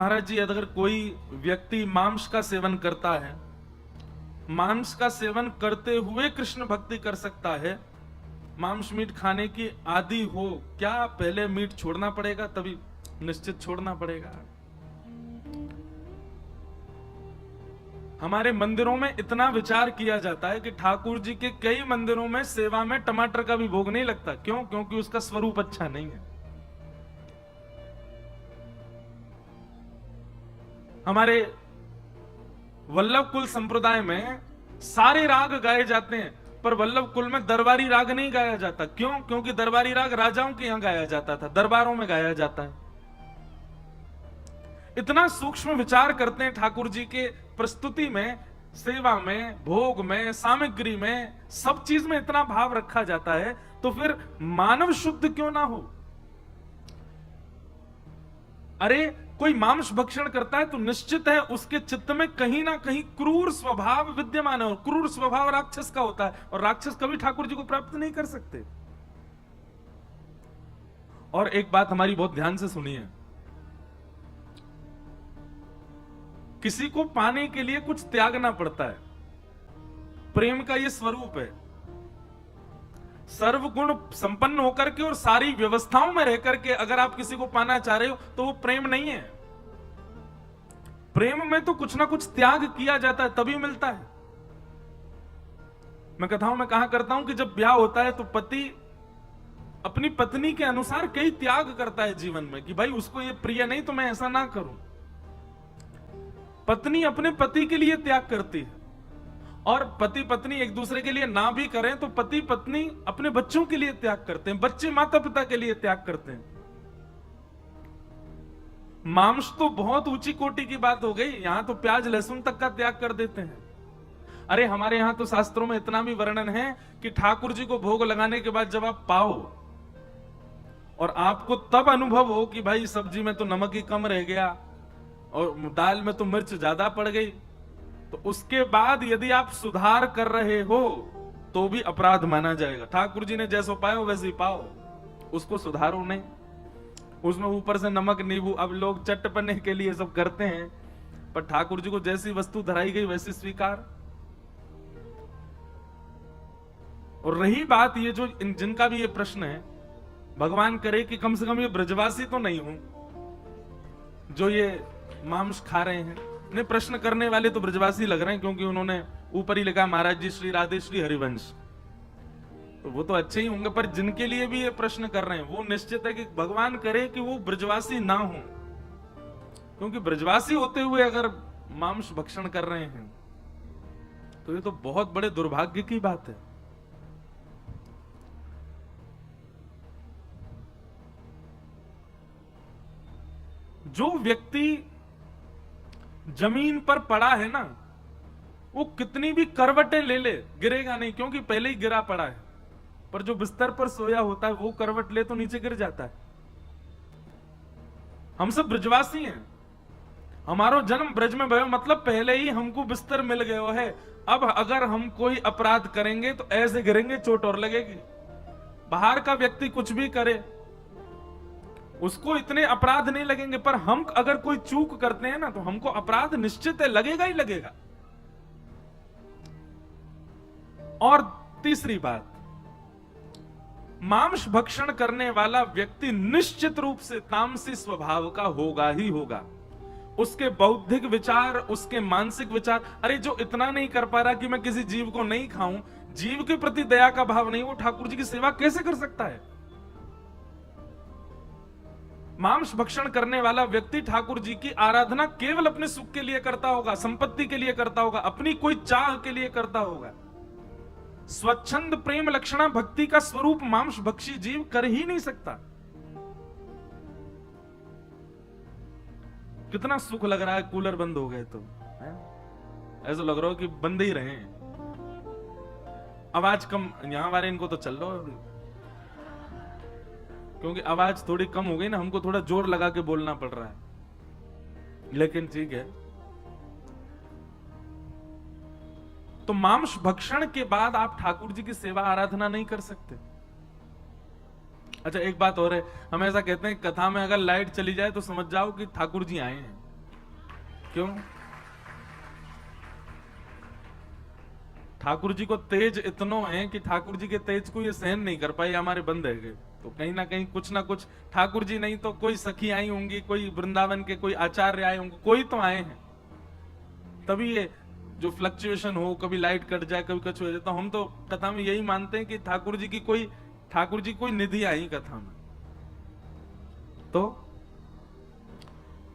महाराज जी, अगर कोई व्यक्ति मांस का सेवन करता है, मांस का सेवन करते हुए कृष्ण भक्ति कर सकता है, मांस मीट खाने की आदि हो, क्या पहले मीट छोड़ना पड़ेगा? तभी निश्चित छोड़ना पड़ेगा। हमारे मंदिरों में इतना विचार किया जाता है कि ठाकुर जी के कई मंदिरों में सेवा में टमाटर का भी भोग नहीं लगता। क्यों? क्योंकि उसका स्वरूप अच्छा नहीं है। हमारे वल्लभ कुल संप्रदाय में सारे राग गाए जाते हैं, पर वल्लभ कुल में दरबारी राग नहीं गाया जाता। क्यों? क्योंकि दरबारी राग राजाओं के यहां गाया जाता था, दरबारों में गाया जाता है। इतना सूक्ष्म विचार करते हैं ठाकुर जी के प्रस्तुति में, सेवा में, भोग में, सामग्री में, सब चीज में इतना भाव रखा जाता है। तो फिर मानव शुद्ध क्यों ना हो? अरे कोई मांस भक्षण करता है तो निश्चित है उसके चित्त में कहीं ना कहीं क्रूर स्वभाव विद्यमान है, और क्रूर स्वभाव राक्षस का होता है, और राक्षस कभी ठाकुर जी को प्राप्त नहीं कर सकते। और एक बात हमारी बहुत ध्यान से सुनिए, किसी को पाने के लिए कुछ त्यागना पड़ता है। प्रेम का यह स्वरूप है। सर्वगुण संपन्न होकर के और सारी व्यवस्थाओं में रहकर के अगर आप किसी को पाना चाह रहे हो तो वो प्रेम नहीं है। प्रेम में तो कुछ ना कुछ त्याग किया जाता है, तभी मिलता है। मैं कथाओं में कहा करता हूं कि जब ब्याह होता है तो पति अपनी पत्नी के अनुसार कई त्याग करता है जीवन में, कि भाई उसको ये प्रिय नहीं तो मैं ऐसा ना करूं। पत्नी अपने पति के लिए त्याग करती है, और पति पत्नी एक दूसरे के लिए ना भी करें तो पति पत्नी अपने बच्चों के लिए त्याग करते हैं, बच्चे माता पिता के लिए त्याग करते हैं। मांस तो बहुत ऊंची कोटि की बात हो गई, यहां तो प्याज लहसुन तक का त्याग कर देते हैं। अरे हमारे यहां तो शास्त्रों में इतना भी वर्णन है कि ठाकुर जी को भोग लगाने के बाद जब आप पाओ और आपको तब अनुभव हो कि भाई सब्जी में तो नमक ही कम रह गया और दाल में तो मिर्च ज्यादा पड़ गई, तो उसके बाद यदि आप सुधार कर रहे हो तो भी अपराध माना जाएगा। ठाकुर जी ने जैसो पायो वैसे ही पाओ, उसको सुधारो नहीं। उसमें ऊपर से नमक नींबू, अब लोग चटपने के लिए सब करते हैं, पर ठाकुर जी को जैसी वस्तु धराई गई वैसी स्वीकार। और रही बात ये जो जिनका भी ये प्रश्न है, भगवान करे कि कम से कम ये ब्रजवासी तो नहीं हो जो ये मांस खा रहे हैं। ने प्रश्न करने वाले तो ब्रजवासी लग रहे हैं, क्योंकि उन्होंने ऊपर ही लिखा महाराज जी श्री राधे श्री हरिवंश, तो वो तो अच्छे ही होंगे। पर जिनके लिए भी ये प्रश्न कर रहे हैं वो निश्चित है कि भगवान करे कि वो ब्रजवासी ना हो, क्योंकि ब्रजवासी होते हुए अगर मांस भक्षण कर रहे हैं तो ये तो बहुत बड़े दुर्भाग्य की बात है। जो व्यक्ति जमीन पर पड़ा है ना, वो कितनी भी करवटें ले ले गिरेगा नहीं, क्योंकि पहले ही गिरा पड़ा है। पर जो बिस्तर पर सोया होता है वो करवट ले तो नीचे गिर जाता है। हम सब ब्रजवासी हैं, हमारो जन्म ब्रज में भयो, मतलब पहले ही हमको बिस्तर मिल गया है। अब अगर हम कोई अपराध करेंगे तो ऐसे गिरेंगे, चोट और लगेगी। बाहर का व्यक्ति कुछ भी करे उसको इतने अपराध नहीं लगेंगे, पर हम अगर कोई चूक करते हैं ना तो हमको अपराध निश्चित है, लगेगा ही लगेगा। और तीसरी बात, मांस भक्षण करने वाला व्यक्ति निश्चित रूप से तामसी स्वभाव का होगा ही होगा। उसके बौद्धिक विचार, उसके मानसिक विचार, अरे जो इतना नहीं कर पा रहा कि मैं किसी जीव को नहीं खाऊं, जीव के प्रति दया का भाव नहीं, वो ठाकुर जी की सेवा कैसे कर सकता है? मांस भक्षण करने वाला व्यक्ति ठाकुर जी की आराधना केवल अपने सुख के लिए करता होगा, संपत्ति के लिए करता होगा, अपनी कोई चाह के लिए करता होगा। स्वच्छंद प्रेम लक्षणा भक्ति का स्वरूप मांस भक्षी जीव कर ही नहीं सकता। कितना सुख लग रहा है कूलर बंद हो गए तो, ऐसा लग रहा हो कि बंद ही रहे। आवाज कम, यहां वाले इनको तो चल लो, क्योंकि आवाज थोड़ी कम हो गई ना, हमको थोड़ा जोर लगा के बोलना पड़ रहा है, लेकिन ठीक है। तो मांस भक्षण के बाद आप ठाकुर जी की सेवा आराधना नहीं कर सकते। अच्छा एक बात और है, हम ऐसा कहते हैं कथा में अगर लाइट चली जाए तो समझ जाओ कि ठाकुर जी आए हैं। क्यों? ठाकुर जी को तेज इतनो है कि ठाकुर जी के तेज को ये सहन नहीं कर पाए, हमारे बंद है गए। तो कहीं ना कहीं कुछ ना कुछ, ठाकुर जी नहीं तो कोई सखी आई होंगी, कोई वृंदावन के कोई आचार्य आए होंगे, कोई तो आए हैं, तभी ये जो फ्लक्चुएशन हो, कभी लाइट कट जाए, कभी कुछ हो जाए। तो हम तो कथा में यही मानते हैं कि ठाकुर जी कोई निधि आई कथा में। तो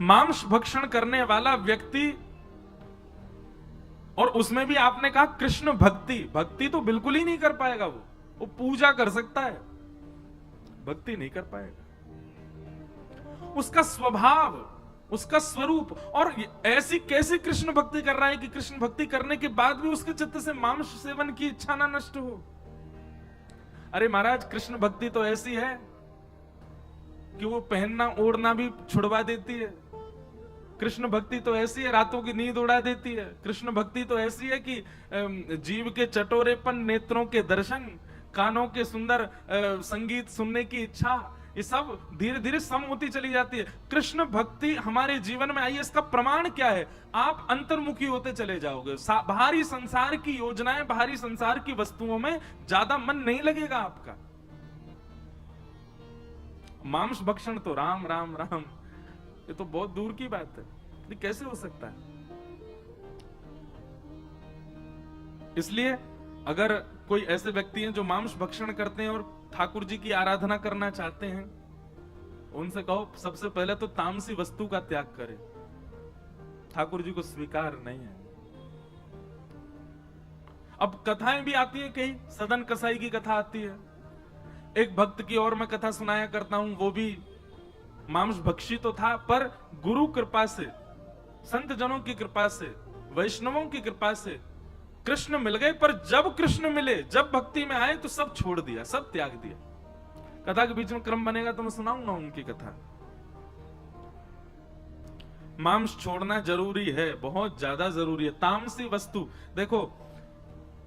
मांस भक्षण करने वाला व्यक्ति, और उसमें भी आपने कहा कृष्ण भक्ति तो बिल्कुल ही नहीं कर पाएगा। वो पूजा कर सकता है, भक्ति नहीं कर पाएगा। उसका स्वभाव, उसका स्वरूप, और ऐसी कैसी कृष्ण भक्ति कर रहा है कि कृष्ण भक्ति करने के बाद भी उसके चित्त से मांस सेवन की इच्छा ना नष्ट हो। अरे महाराज, कृष्ण भक्ति तो ऐसी है कि वो पहनना ओढ़ना भी छुड़वा देती है। कृष्ण भक्ति तो ऐसी है, रातों की नींद उड़ा देती है। कृष्ण भक्ति तो ऐसी है कि जीव के चटोरेपन, नेत्रों के दर्शन, कानों के सुंदर संगीत सुनने की इच्छा, ये सब धीरे धीरे सम होती चली जाती है। कृष्ण भक्ति हमारे जीवन में आई है, इसका प्रमाण क्या है? आप अंतर्मुखी होते चले जाओगे। बाहरी संसार की योजनाएं, बाहरी संसार की वस्तुओं में ज्यादा मन नहीं लगेगा आपका। मांस भक्षण तो राम राम राम, ये तो बहुत दूर की बात है। ये कैसे हो सकता है? इसलिए अगर कोई ऐसे व्यक्ति हैं जो मांस भक्षण करते हैं और ठाकुर जी की आराधना करना चाहते हैं, उनसे कहो सबसे पहले तो तामसी वस्तु का त्याग करें। ठाकुर जी को स्वीकार नहीं है। अब कथाएं भी आती हैं, कई सदन कसाई की कथा आती है। एक भक्त की और मैं कथा सुनाया करता हूं, वो भी मांस भक्षी तो था, पर गुरु कृपा से, संत जनों की कृपा से, वैष्णवों की कृपा से कृष्ण मिल गए। पर जब कृष्ण मिले, जब भक्ति में आए, तो सब छोड़ दिया, सब त्याग दिया। कथा के बीच में क्रम बनेगा तो मैं सुनाऊंगा उनकी कथा। मांस छोड़ना जरूरी है, बहुत ज्यादा जरूरी है। तामसी वस्तु, देखो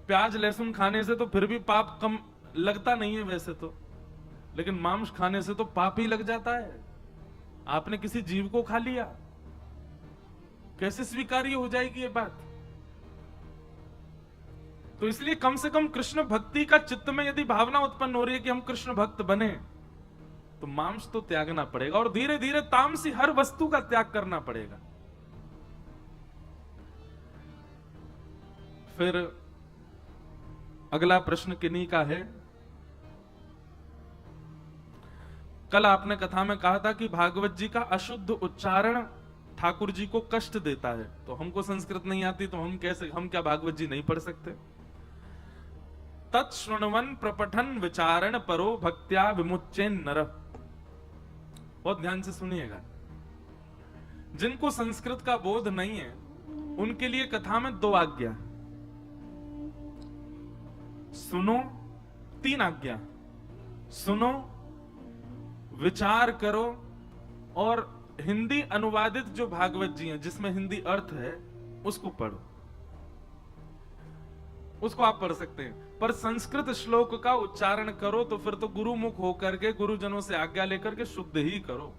प्याज लहसुन खाने से तो फिर भी पाप कम लगता नहीं है वैसे तो, लेकिन मांस खाने से तो पाप ही लग जाता है। आपने किसी जीव को खा लिया, कैसे स्वीकार्य हो जाएगी ये बात? तो इसलिए कम से कम कृष्ण भक्ति का चित्त में यदि भावना उत्पन्न हो रही है कि हम कृष्ण भक्त बने, तो मांस तो त्यागना पड़ेगा, और धीरे धीरे तामसी हर वस्तु का त्याग करना पड़ेगा। फिर अगला प्रश्न किन्हीं का है। कल आपने कथा में कहा था कि भागवत जी का अशुद्ध उच्चारण ठाकुर जी को कष्ट देता है। तो हमको संस्कृत नहीं आती, तो हम क्या भागवत जी नहीं पढ़ सकते? तत्श्रृण्वन प्रपठन विचारण परो भक्त्या विमुच्चेन नर। बहुत ध्यान से सुनिएगा। जिनको संस्कृत का बोध नहीं है, उनके लिए कथा में 2 आज्ञा। सुनो, 3 आज्ञा। सुनो, विचार करो, और हिंदी अनुवादित जो भागवत जी हैं, जिसमें हिंदी अर्थ है, उसको पढ़ो। उसको आप पढ़ सकते हैं। पर संस्कृत श्लोक का उच्चारण करो तो फिर तो गुरुमुख होकर के, गुरुजनों से आज्ञा लेकर के शुद्ध ही करो।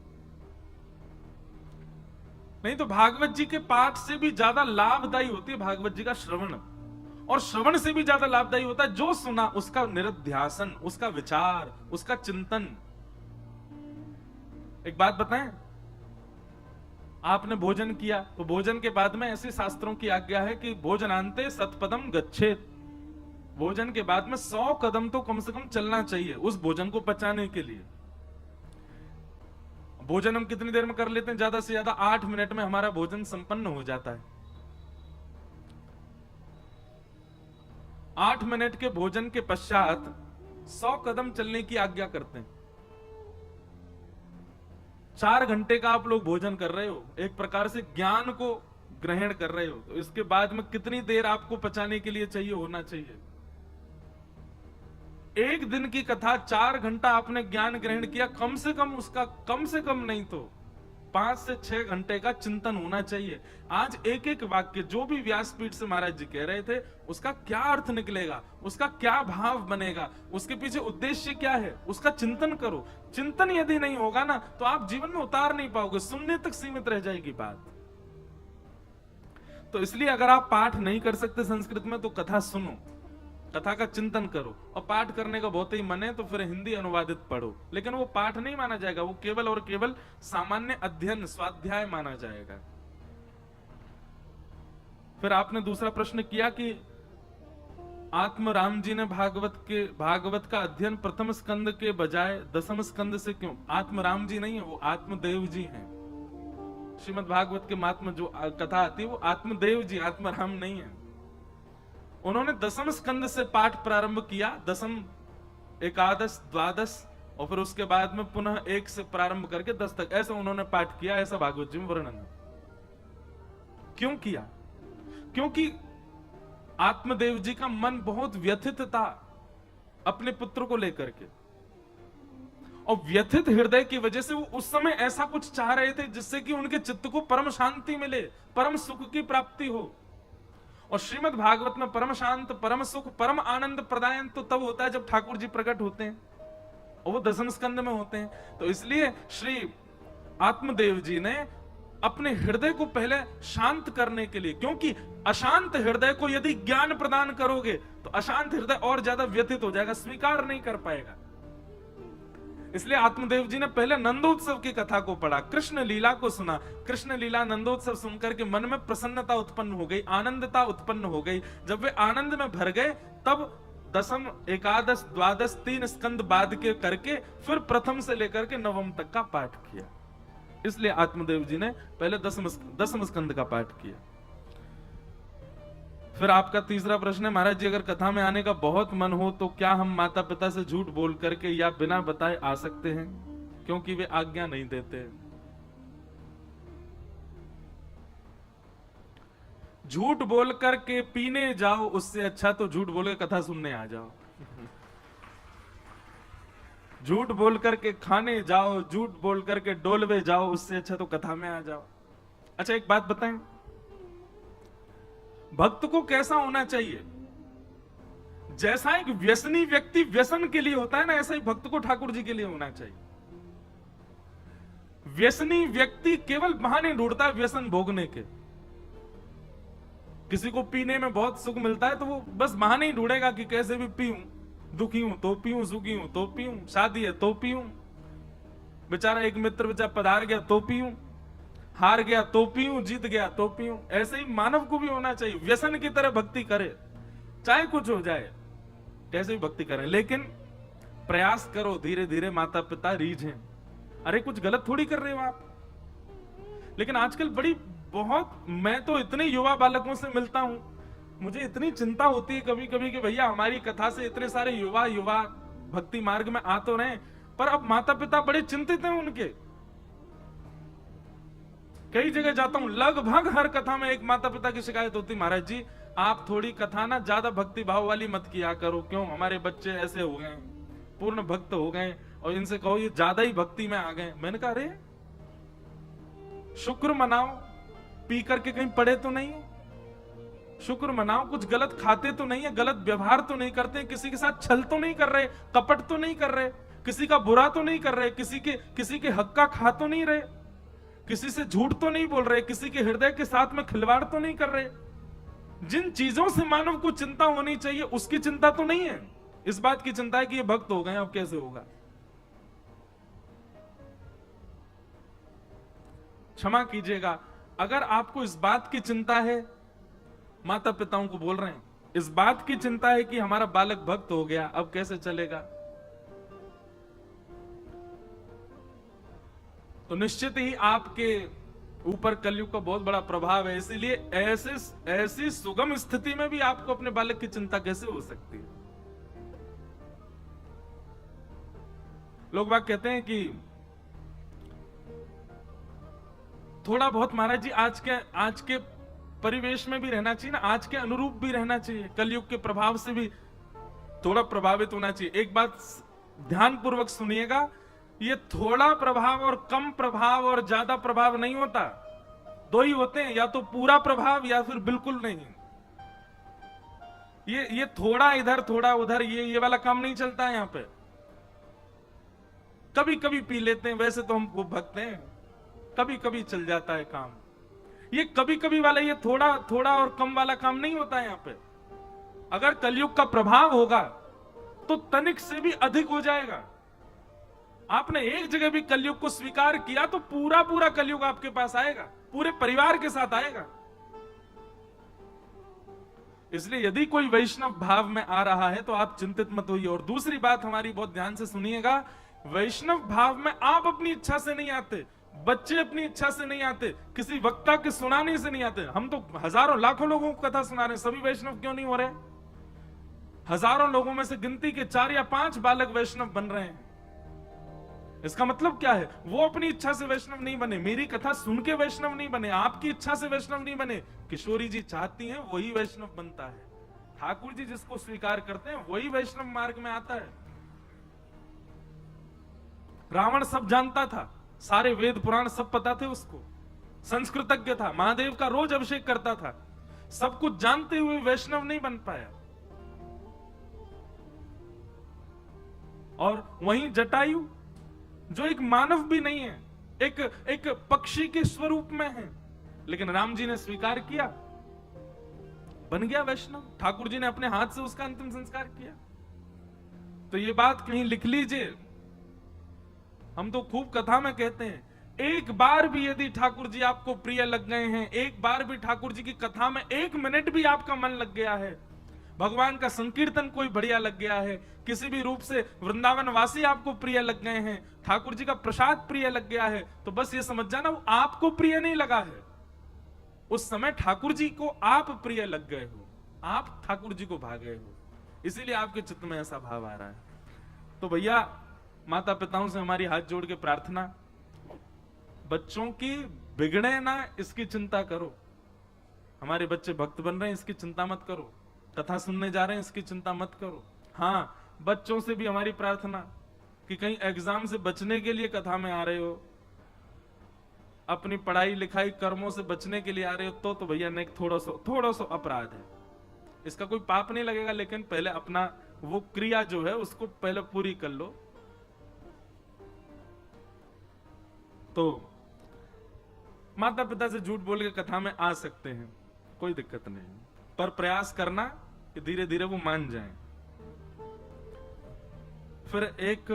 नहीं तो भागवत जी के पाठ से भी ज्यादा लाभदायी होती है भागवत जी का श्रवण, और श्रवण से भी ज्यादा लाभदायी होता है जो सुना उसका निरध्यासन, उसका विचार, उसका चिंतन। एक बात बताएं, आपने भोजन किया तो भोजन के बाद में ऐसे शास्त्रों की आज्ञा है कि भोजनांते सतपदम गच्छेत। भोजन के बाद में 100 कदम तो कम से कम चलना चाहिए उस भोजन को पचाने के लिए। भोजन हम कितनी देर में कर लेते हैं? ज्यादा से ज्यादा 8 मिनट में हमारा भोजन संपन्न हो जाता है। 8 मिनट के भोजन के पश्चात 100 कदम चलने की आज्ञा करते हैं। 4 घंटे का आप लोग भोजन कर रहे हो, एक प्रकार से ज्ञान को ग्रहण कर रहे हो, तो इसके बाद में कितनी देर आपको पचाने के लिए चाहिए होना चाहिए? एक दिन की कथा 4 घंटा आपने ज्ञान ग्रहण किया, कम से कम उसका, कम से कम नहीं तो 5 से 6 घंटे का चिंतन होना चाहिए। आज एक एक वाक्य जो भी व्यासपीठ से महाराज जी कह रहे थे, उसका क्या अर्थ निकलेगा, उसका क्या भाव बनेगा, उसके पीछे उद्देश्य क्या है, उसका चिंतन करो। चिंतन यदि नहीं होगा ना, तो आप जीवन में उतार नहीं पाओगे, सुनने तक सीमित रह जाएगी बात। तो इसलिए अगर आप पाठ नहीं कर सकते संस्कृत में तो कथा सुनो, कथा का चिंतन करो, और पाठ करने का बहुत ही मन है तो फिर हिंदी अनुवादित पढ़ो, लेकिन वो पाठ नहीं माना जाएगा, वो केवल और केवल सामान्य अध्ययन स्वाध्याय माना जाएगा। फिर आपने दूसरा प्रश्न किया कि आत्म राम जी ने भागवत का अध्ययन प्रथम स्कंद के बजाय दसम स्कंद से क्यों? आत्म राम जी नहीं है, वो आत्मदेव जी हैं। श्रीमद् भागवत के महात्मा जो कथा आती है वो आत्मदेव जी, आत्म राम नहीं है। उन्होंने दसम स्कंद से पाठ प्रारंभ किया, दसम, एकादश, द्वादश, और फिर उसके बाद में पुनः 1 से प्रारंभ करके 10 तक, ऐसा उन्होंने पाठ किया, ऐसा भागवत जी में वर्णन है। क्यों किया? क्योंकि आत्मदेव जी का मन बहुत व्यथित था अपने पुत्र को लेकर के, और व्यथित हृदय की वजह से वो उस समय ऐसा कुछ चाह रहे थे जिससे कि उनके चित्त को परम शांति मिले, परम सुख की प्राप्ति हो। और श्रीमद् भागवत में परम शांत, परम सुख, परम आनंद प्रदायन तो तब होता है जब ठाकुर जी प्रकट होते हैं, और वो दसम स्कंद में होते हैं। तो इसलिए श्री आत्मदेव जी ने अपने हृदय को पहले शांत करने के लिए, क्योंकि अशांत हृदय को यदि ज्ञान प्रदान करोगे तो अशांत हृदय और ज्यादा व्यथित हो जाएगा, स्वीकार नहीं कर पाएगा। इसलिए आत्मदेव जी ने पहले नंदोत्सव की कथा को पढ़ा, कृष्ण लीला को सुना। कृष्ण लीला नंदोत्सव सुनकर के मन में प्रसन्नता उत्पन्न हो गई, आनंदता उत्पन्न हो गई। जब वे आनंद में भर गए तब दसम, एकादश, द्वादश 3 स्कंद बाद के करके फिर प्रथम से लेकर के नवम तक का पाठ किया। इसलिए आत्मदेव जी ने पहले दसम स्कंद का पाठ किया। फिर आपका तीसरा प्रश्न है, महाराज जी अगर कथा में आने का बहुत मन हो तो क्या हम माता पिता से झूठ बोल करके या बिना बताए आ सकते हैं, क्योंकि वे आज्ञा नहीं देते? झूठ बोल करके पीने जाओ उससे अच्छा तो झूठ बोल के कथा सुनने आ जाओ। झूठ बोल करके खाने जाओ, झूठ बोल करके डोलवे जाओ, उससे अच्छा तो कथा में आ जाओ। अच्छा एक बात बताएं, भक्त को कैसा होना चाहिए? जैसा एक व्यसनी व्यक्ति व्यसन के लिए होता है ना, ऐसा ही भक्त को ठाकुर जी के लिए होना चाहिए। व्यसनी व्यक्ति केवल बहाने ढूंढता है व्यसन भोगने के। किसी को पीने में बहुत सुख मिलता है तो वो बस बहाने ही ढूंढेगा कि कैसे भी पीऊं, दुखी हूं तो पीऊं, सुखी हूं तो पीऊं, शादी है तो पीऊं, बेचारा एक मित्र बेचारा पधार गया तो पीऊं, हार गया तो पीऊं, जीत गया तो पीऊं। ऐसे ही मानव को भी होना चाहिए, व्यसन की तरह भक्ति करे, चाहे कुछ हो जाए, कैसे भी भक्ति करें, लेकिन प्रयास करो धीरे धीरे। माता पिता रीझें, अरे कुछ गलत थोड़ी कर रहे हो आप। लेकिन आजकल मैं तो इतने युवा बालकों से मिलता हूं, मुझे इतनी चिंता होती है कभी कभी कि भैया हमारी कथा से इतने सारे युवा भक्ति मार्ग में आ तो रहे, पर अब माता पिता बड़े चिंतित हैं उनके। कई जगह जाता हूं, लगभग हर कथा में एक माता पिता की शिकायत होती, महाराज जी आप थोड़ी कथा ना ज्यादा भक्ति भाव वाली मत किया करो, क्यों हमारे बच्चे ऐसे हो गए, पूर्ण भक्त हो गए, और इनसे कहो ये ज्यादा ही भक्ति में आ गए। मैंने कहा अरे शुक्र मनाओ, पी करके कहीं पड़े तो नहीं, शुक्र मनाओ, कुछ गलत खाते तो नहीं है, गलत व्यवहार तो नहीं करते, किसी के साथ छल तो नहीं कर रहे, कपट तो नहीं कर रहे, किसी का बुरा तो नहीं कर रहे, किसी के हक का खा तो नहीं रहे, किसी से झूठ तो नहीं बोल रहे, किसी के हृदय के साथ में खिलवाड़ तो नहीं कर रहे। जिन चीजों से मानव को चिंता होनी चाहिए उसकी चिंता तो नहीं है। इस बात की चिंता है कि ये भक्त हो गए, अब कैसे होगा। क्षमा कीजिएगा, अगर आपको इस बात की चिंता है, माता पिताओं को बोल रहे हैं, इस बात की चिंता है कि हमारा बालक भक्त हो गया, अब कैसे चलेगा, तो निश्चित ही आपके ऊपर कलयुग का बहुत बड़ा प्रभाव है। इसीलिए ऐसी सुगम स्थिति में भी आपको अपने बालक की चिंता कैसे हो सकती है। लोग बात कहते हैं कि थोड़ा बहुत महाराज जी आज के परिवेश में भी रहना चाहिए ना, आज के अनुरूप भी रहना चाहिए, कलयुग के प्रभाव से भी थोड़ा प्रभावित होना चाहिए। एक बात ध्यान पूर्वक सुनिएगा, ये थोड़ा प्रभाव और कम प्रभाव और ज्यादा प्रभाव नहीं होता, दो ही होते हैं, या तो पूरा प्रभाव या फिर बिल्कुल नहीं। ये थोड़ा इधर थोड़ा उधर ये वाला काम नहीं चलता है। यहां पे कभी कभी पी लेते हैं, वैसे तो हम खूब भक्त हैं, कभी कभी चल जाता है काम। ये कभी कभी वाला, ये थोड़ा थोड़ा और कम वाला काम नहीं होता है। यहाँ पे अगर कलयुग का प्रभाव होगा तो तनिक से भी अधिक हो जाएगा। आपने एक जगह भी कलयुग को स्वीकार किया तो पूरा पूरा कलयुग आपके पास आएगा, पूरे परिवार के साथ आएगा। इसलिए यदि कोई वैष्णव भाव में आ रहा है तो आप चिंतित मत होइए। और दूसरी बात हमारी बहुत ध्यान से सुनिएगा, वैष्णव भाव में आप अपनी इच्छा से नहीं आते, बच्चे अपनी इच्छा से नहीं आते, किसी वक्ता के सुनाने से नहीं आते। हम तो हजारों लाखों लोगों को कथा सुना रहे हैं, सभी वैष्णव क्यों नहीं हो रहे? हजारों लोगों में से गिनती के 4 या 5 बालक वैष्णव बन रहे हैं। इसका मतलब क्या है? वो अपनी इच्छा से वैष्णव नहीं बने, मेरी कथा सुन के वैष्णव नहीं बने, आपकी इच्छा से वैष्णव नहीं बने। किशोरी जी चाहती हैं वही वैष्णव बनता है, ठाकुर जी जिसको स्वीकार करते हैं वही वैष्णव मार्ग में आता है। रावण सब जानता था, सारे वेद पुराण सब पता थे उसको, संस्कृतज्ञ था, महादेव का रोज अभिषेक करता था, सब कुछ जानते हुए वैष्णव नहीं बन पाया। और वहीं जटायु जो एक मानव भी नहीं है, एक पक्षी के स्वरूप में है, लेकिन राम जी ने स्वीकार किया, बन गया वैष्णव। ठाकुर जी ने अपने हाथ से उसका अंतिम संस्कार किया। तो ये बात कहीं लिख लीजिए, हम तो खूब कथा में कहते हैं, एक बार भी यदि ठाकुर जी आपको प्रिय लग गए हैं, एक बार भी ठाकुर जी की कथा में 1 मिनट भी आपका मन लग गया है, भगवान का संकीर्तन कोई बढ़िया लग गया है, किसी भी रूप से वृंदावन वासी आपको प्रिय लग गए हैं, ठाकुर जी का प्रसाद प्रिय लग गया है, तो बस ये समझ जाना वो आपको प्रिय नहीं लगा है, उस समय ठाकुर जी को आप प्रिय लग गए हो, आप ठाकुर जी को भाग गए हो, इसीलिए आपके चित्त में ऐसा भाव आ रहा है। तो भैया माता पिताओं से हमारी हाथ जोड़ के प्रार्थना, बच्चों की बिगड़े ना इसकी चिंता करो। हमारे बच्चे भक्त बन रहे हैं इसकी चिंता मत करो, कथा सुनने जा रहे हैं इसकी चिंता मत करो। हाँ, बच्चों से भी हमारी प्रार्थना कि कहीं एग्जाम से बचने के लिए कथा में आ रहे हो, अपनी पढ़ाई लिखाई कर्मों से बचने के लिए आ रहे हो, तो भैया ने थोड़ा सा अपराध है, इसका कोई पाप नहीं लगेगा, लेकिन पहले अपना वो क्रिया जो है उसको पहले पूरी कर लो। तो माता पिता से झूठ बोल के कथा में आ सकते हैं, कोई दिक्कत नहीं, पर प्रयास करना कि धीरे धीरे वो मान जाएं। फिर एक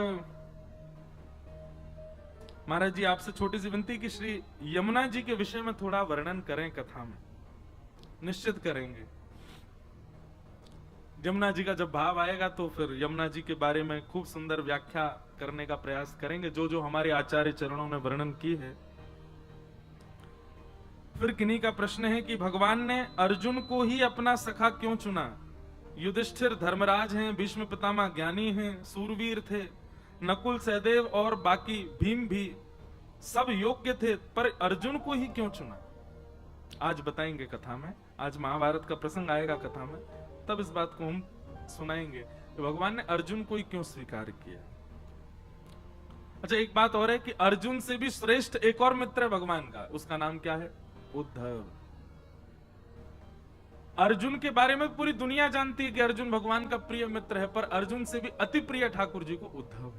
महाराज जी आपसे छोटी सी विनती कि श्री यमुना जी के विषय में थोड़ा वर्णन करें कथा में, निश्चित करेंगे। यमुना जी का जब भाव आएगा तो फिर यमुना जी के बारे में खूब सुंदर व्याख्या करने का प्रयास करेंगे, जो जो हमारे आचार्य चरणों ने वर्णन की है। फिर किन्हीं का प्रश्न है कि भगवान ने अर्जुन को ही अपना सखा क्यों चुना? युधिष्ठिर धर्मराज हैं, भीष्म पितामह ज्ञानी हैं, सूरवीर थे, नकुल सहदेव और बाकी भीम भी सब योग्य थे, पर अर्जुन को ही क्यों चुना? आज बताएंगे कथा में, आज महाभारत का प्रसंग आएगा कथा में, तब इस बात को हम सुनाएंगे कि भगवान ने अर्जुन को ही क्यों स्वीकार किया। अच्छा, एक बात और है कि अर्जुन से भी श्रेष्ठ एक और मित्र है भगवान का, उसका नाम क्या है? उद्धव। अर्जुन के बारे में पूरी दुनिया जानती है कि अर्जुन भगवान का प्रिय मित्र है, पर अर्जुन से भी अति प्रिय ठाकुर जी को उद्धव है।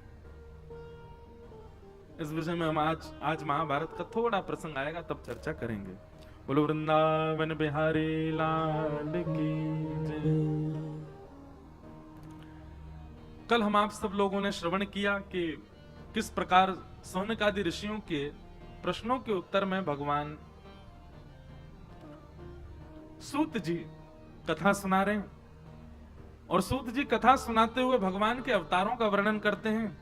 इस विषय में हम आज महाभारत का थोड़ा प्रसंग आएगा तब चर्चा करेंगे। बोलो वृंदावन बिहारी लाल की जय। कल हम आप सब लोगों ने श्रवण किया कि किस प्रकार सौनक आदि ऋषियों के प्रश्नों के उत्तर में भगवान सूत जी कथा सुना रहे हैं, और सूत जी कथा सुनाते हुए भगवान के अवतारों का वर्णन करते हैं।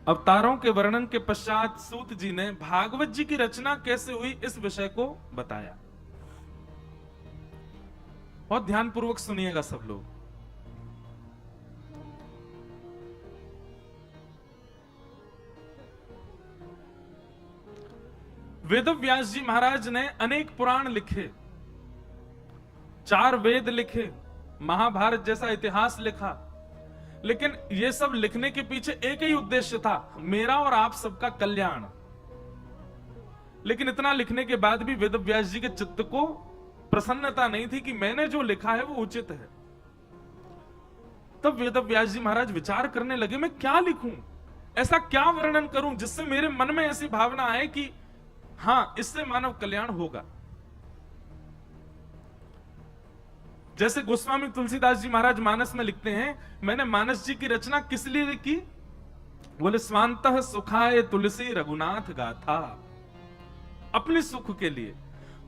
अवतारों के वर्णन के पश्चात सूत जी ने भागवत जी की रचना कैसे हुई इस विषय को बताया। बहुत ध्यानपूर्वक सुनिएगा सब लोग। वेदव्यास जी महाराज ने अनेक पुराण लिखे, 4 वेद लिखे, महाभारत जैसा इतिहास लिखा, लेकिन ये सब लिखने के पीछे एक ही उद्देश्य था, मेरा और आप सबका कल्याण। लेकिन इतना लिखने के बाद भी वेदव्यास जी के चित्त को प्रसन्नता नहीं थी कि मैंने जो लिखा है वो उचित है। तब वेदव्यास जी महाराज विचार करने लगे, मैं क्या लिखूं, ऐसा क्या वर्णन करूं जिससे मेरे मन में ऐसी भावना आए कि हाँ, इससे मानव कल्याण होगा। जैसे गोस्वामी तुलसीदास जी महाराज मानस में लिखते हैं, मैंने मानस जी की रचना किस लिए की? बोले स्वांतः सुखाय तुलसी रघुनाथ गाथा, अपने सुख के लिए।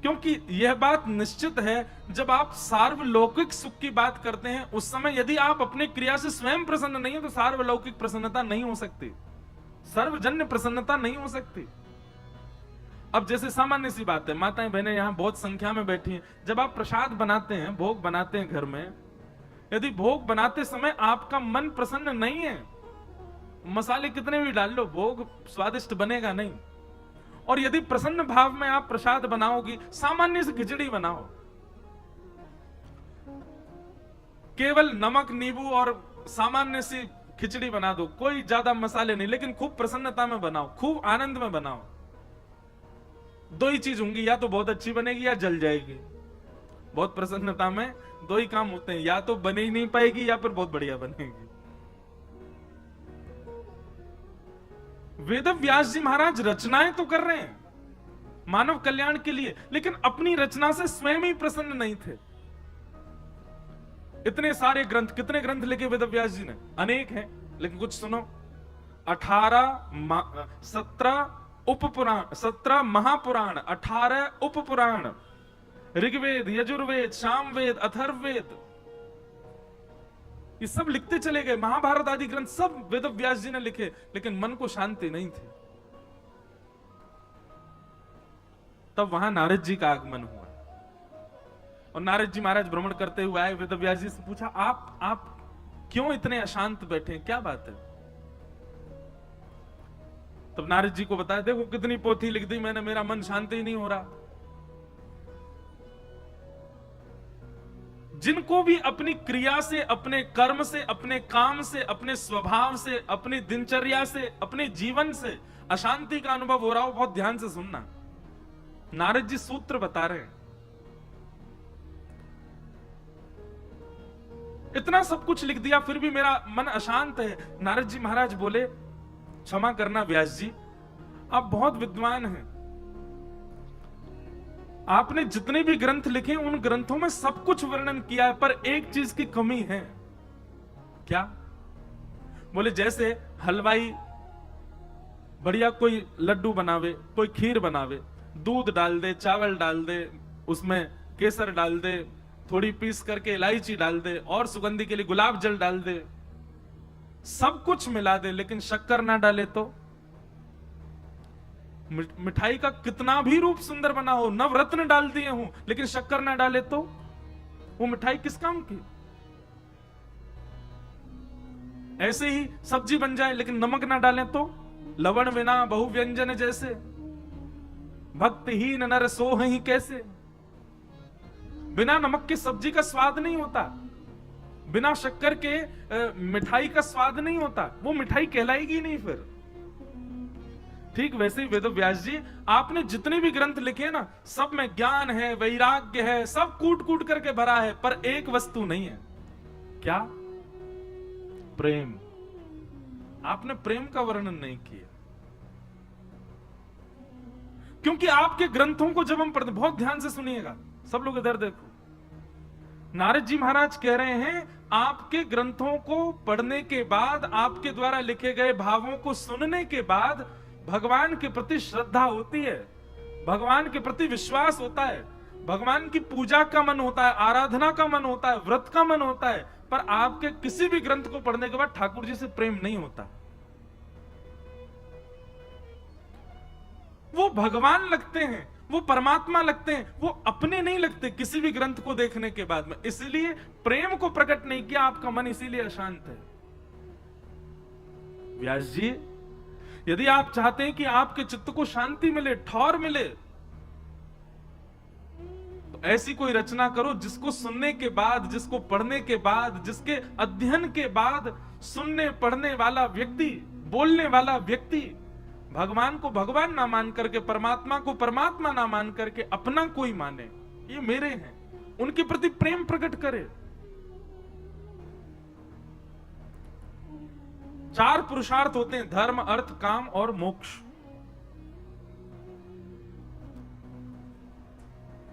क्योंकि यह बात निश्चित है, जब आप सार्वलौकिक सुख की बात करते हैं, उस समय यदि आप अपने क्रिया से स्वयं प्रसन्न नहीं हो तो सार्वलौकिक प्रसन्नता नहीं हो सकती, सर्वजन्य प्रसन्नता नहीं हो सकती। अब जैसे सामान्य सी बात है, माताएं बहनें यहां बहुत संख्या में बैठी हैं, जब आप प्रसाद बनाते हैं, भोग बनाते हैं घर में, यदि भोग बनाते समय आपका मन प्रसन्न नहीं है, मसाले कितने भी डाल लो, भोग स्वादिष्ट बनेगा नहीं। और यदि प्रसन्न भाव में आप प्रसाद बनाओगी, सामान्य से खिचड़ी बनाओ, केवल नमक नींबू और सामान्य सी खिचड़ी बना दो, कोई ज्यादा मसाले नहीं, लेकिन खूब प्रसन्नता में बनाओ, खूब आनंद में बनाओ, दो ही चीज होंगी, या तो बहुत अच्छी बनेगी या जल जाएगी। बहुत प्रसन्नता में दो ही काम होते हैं, या तो बने ही नहीं पाएगी या फिर बहुत बढ़िया बनेगी। वेद व्यास जी महाराज रचनाएं तो कर रहे हैं मानव कल्याण के लिए, लेकिन अपनी रचना से स्वयं ही प्रसन्न नहीं थे। इतने सारे ग्रंथ, कितने ग्रंथ लिखे वेद व्यास जी ने? अनेक हैं, लेकिन कुछ सुनो। 17 उपपुराण, 17 महापुराण, 18 उपपुराण, ऋग्वेद, यजुर्वेद, सामवेद, अथर्ववेद, ये सब लिखते चले गए। महाभारत आदि ग्रंथ सब वेद व्यास जी ने लिखे, लेकिन मन को शांति नहीं थी। तब वहां नारद जी का आगमन हुआ, और नारद जी महाराज भ्रमण करते हुए आए, वेद व्यास जी से पूछा, आप क्यों इतने अशांत बैठे हैं, क्या बात है? तब नारद जी को बताया, देखो कितनी पोथी लिख दी मैंने, मेरा मन शांति ही नहीं हो रहा। जिनको भी अपनी क्रिया से, अपने कर्म से, अपने काम से, अपने स्वभाव से, अपनी दिनचर्या से, अपने जीवन से अशांति का अनुभव हो रहा हो, बहुत ध्यान से सुनना। नारद जी सूत्र बता रहे हैं। इतना सब कुछ लिख दिया फिर भी मेरा मन अशांत है। नारद जी महाराज बोले, क्षमा करना व्यास जी, आप बहुत विद्वान हैं, आपने जितने भी ग्रंथ लिखे उन ग्रंथों में सब कुछ वर्णन किया है, पर एक चीज की कमी है। क्या? बोले जैसे हलवाई बढ़िया कोई लड्डू बनावे, कोई खीर बनावे, दूध डाल दे, चावल डाल दे, उसमें केसर डाल दे, थोड़ी पीस करके इलायची डाल दे, और सुगंधी के लिए गुलाब जल डाल दे, सब कुछ मिला दे, लेकिन शक्कर ना डाले तो? मिठाई का कितना भी रूप सुंदर बना हो, नवरत्न डाल दिए हो, लेकिन शक्कर ना डाले तो वो मिठाई किस काम की? ऐसे ही सब्जी बन जाए लेकिन नमक ना डालें तो? लवण बिना बहु व्यंजन जैसे, भक्तिहीन नर सोह ही कैसे। बिना नमक की सब्जी का स्वाद नहीं होता, बिना शक्कर के मिठाई का स्वाद नहीं होता, वो मिठाई कहलाएगी नहीं फिर। ठीक वैसे ही वेद व्यास जी, आपने जितने भी ग्रंथ लिखे ना, सब में ज्ञान है, वैराग्य है, सब कूट कूट करके भरा है, पर एक वस्तु नहीं है। क्या? प्रेम। आपने प्रेम का वर्णन नहीं किया, क्योंकि आपके ग्रंथों को जब हम पढ़ते, बहुत ध्यान से सुनिएगा सब लोग, इधर देखो। नारद जी महाराज कह रहे हैं, आपके ग्रंथों को पढ़ने के बाद, आपके द्वारा लिखे गए भावों को सुनने के बाद भगवान के प्रति श्रद्धा होती है, भगवान के प्रति विश्वास होता है, भगवान की पूजा का मन होता है, आराधना का मन होता है, व्रत का मन होता है, पर आपके किसी भी ग्रंथ को पढ़ने के बाद ठाकुर जी से प्रेम नहीं होता। वो भगवान लगते हैं, वो परमात्मा लगते हैं, वो अपने नहीं लगते किसी भी ग्रंथ को देखने के बाद में। इसलिए प्रेम को प्रकट नहीं किया, आपका मन इसीलिए अशांत है। व्यास जी, यदि आप चाहते हैं कि आपके चित्त को शांति मिले, ठौर मिले, तो ऐसी कोई रचना करो जिसको सुनने के बाद, जिसको पढ़ने के बाद, जिसके अध्ययन के बाद सुनने पढ़ने वाला व्यक्ति, बोलने वाला व्यक्ति भगवान को भगवान ना मान करके, परमात्मा को परमात्मा ना मान करके अपना कोई माने, ये मेरे हैं, उनके प्रति प्रेम प्रकट करे। 4 पुरुषार्थ होते हैं, धर्म, अर्थ, काम और मोक्ष।